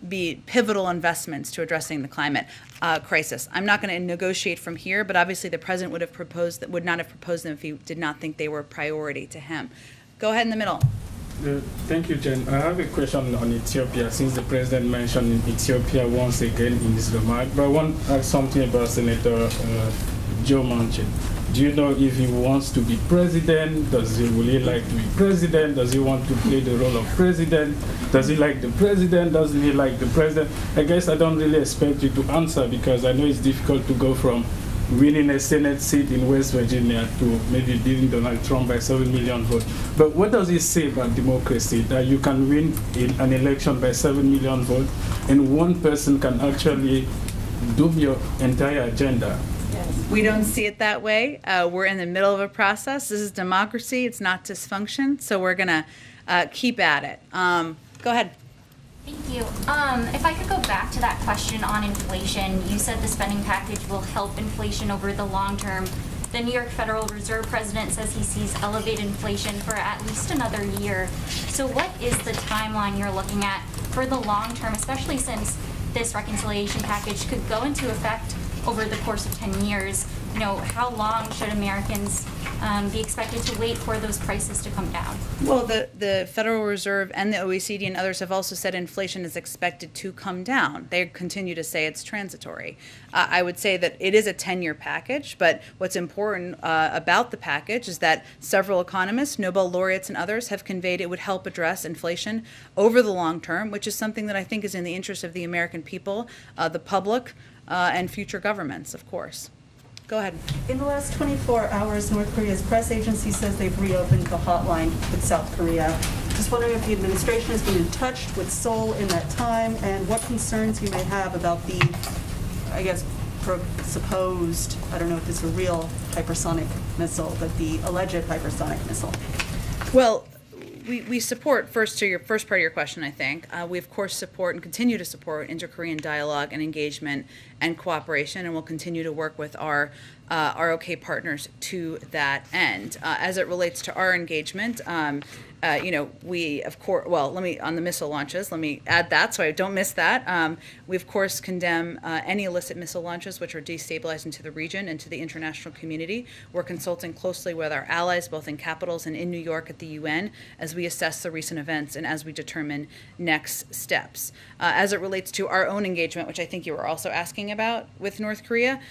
be pivotal investments to addressing the climate crisis. I'm not going to negotiate from here, but obviously the president would not have proposed them if he did not think they were a priority to him. Go ahead in the middle. Thank you, Jen. I have a question on Ethiopia, since the president mentioned Ethiopia once again in his remark. But I want to ask something about Senator Joe Manchin. Do you know if he wants to be president? Does he really like to be president? Does he want to play the role of president? Does he like the president? Doesn't he like the president? I guess I don't really expect you to answer, because I know it's difficult to go from winning a Senate seat in West Virginia to maybe beating Donald Trump by 7 million votes. But what does it say about democracy, that you can win an election by 7 million votes and one person can actually do your entire agenda? We don't see it that way. We're in the middle of a process. This is democracy. It's not dysfunction. So we're going to keep at it. Go ahead. Thank you. If I could go back to that question on inflation, you said the spending package will help inflation over the long term. The New York Federal Reserve president says he sees elevated inflation for at least another year. So what is the timeline you're looking at for the long term, especially since this reconciliation package could go into effect over the course of 10 years? You know, how long should Americans be expected to wait for those prices to come down? Well, the Federal Reserve and the OECD and others have also said inflation is expected to come down. They continue to say it's transitory. I would say that it is a 10-year package, but what's important about the package is that several economists, Nobel laureates and others, have conveyed it would help address inflation over the long term, which is something that I think is in the interest of the American people, the public, and future governments, of course. Go ahead. In the last 24 hours, North Korea's press agency says they've reopened the hotline with South Korea. Just wondering if the administration has been in touch with Seoul in that time, and what concerns you may have about the, I guess, supposed, I don't know if it's a real hypersonic missile, but the alleged hypersonic missile. Well, we support, first to your first part of your question, I think, we of course support and continue to support inter-Korean dialogue and engagement and cooperation, and we'll continue to work with our ROK partners to that end. As it relates to our engagement, we of course, well, on the missile launches, let me add that so I don't miss that. We of course condemn any illicit missile launches which are destabilizing to the region and to the international community. We're consulting closely with our allies, both in capitals and in New York at the UN, as we assess the recent events and as we determine next steps. As it relates to our own engagement, which I think you were also asking about with North Korea,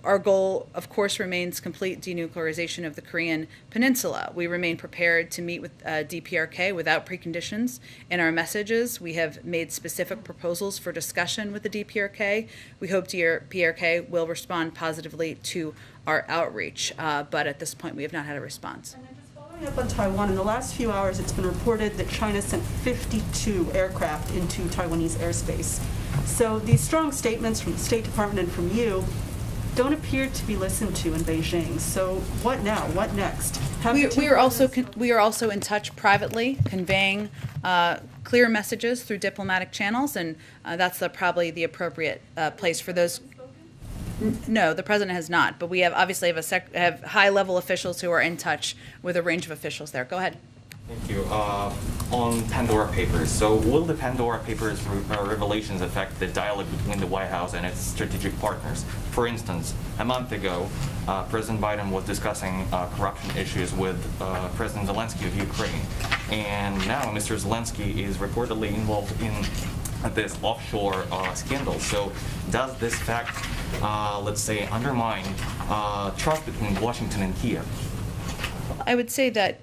our goal, of course, remains complete denuclearization of the Korean Peninsula. We remain prepared to meet with DPRK without preconditions. In our messages, we have made specific proposals for discussion with the DPRK. We hope DPRK will respond positively to our outreach, but at this point, we have not had a response. Following up on Taiwan, in the last few hours, it's been reported that China sent 52 aircraft into Taiwanese airspace. So these strong statements from the State Department and from you don't appear to be listened to in Beijing. So what now? What next? We are also in touch privately, conveying clear messages through diplomatic channels, and that's probably the appropriate place for those. No, the president has not, but we have obviously have high-level officials who are in touch with a range of officials there. Go ahead. Thank you. On Pandora Papers, so will the Pandora Papers revelations affect the dialogue between the White House and its strategic partners? For instance, a month ago, President Biden was discussing corruption issues with President Zelensky of Ukraine, and now Mr. Zelensky is reportedly involved in this offshore scandal. So does this fact, let's say, undermine trust between Washington and Kiev? I would say that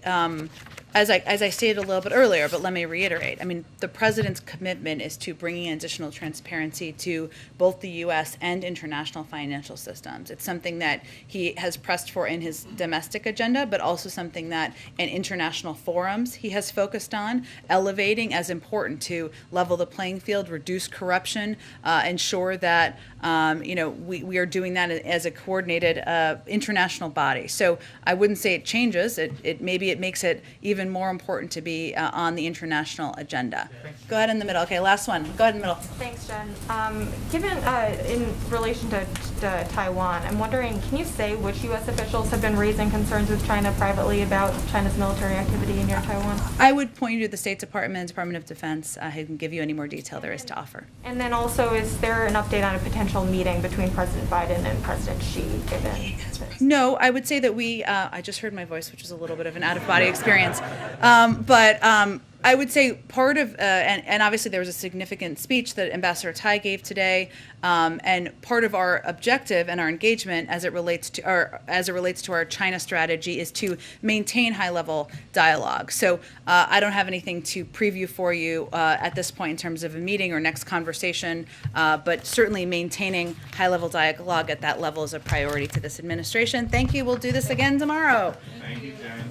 as I stated a little bit earlier, but let me reiterate. I mean, the president's commitment is to bringing additional transparency to both the U.S. and international financial systems. It's something that he has pressed for in his domestic agenda, but also something that in international forums he has focused on, elevating as important to level the playing field, reduce corruption, ensure that we are doing that as a coordinated international body. So I wouldn't say it changes. Maybe it makes it even more important to be on the international agenda. Go ahead in the middle. Okay, last one. Go ahead in the middle. Thanks, Jen. Given in relation to Taiwan, I'm wondering, can you say which U.S. officials have been raising concerns with China privately about China's military activity near Taiwan? I would point you to the State Department and Department of Defense, who can give you any more detail there is to offer. And then also, is there an update on a potential meeting between President Biden and President Xi, given this? No, I would say that I just heard my voice, which was a little bit of an out-of-body experience. I would say part of, and obviously there was a significant speech that Ambassador Tai gave today, and part of our objective and our engagement as it relates to our China strategy is to maintain high-level dialogue. So I don't have anything to preview for you at this point in terms of a meeting or next conversation, but certainly maintaining high-level dialogue at that level is a priority to this administration. Thank you. We'll do this again tomorrow. Thank you, Jen.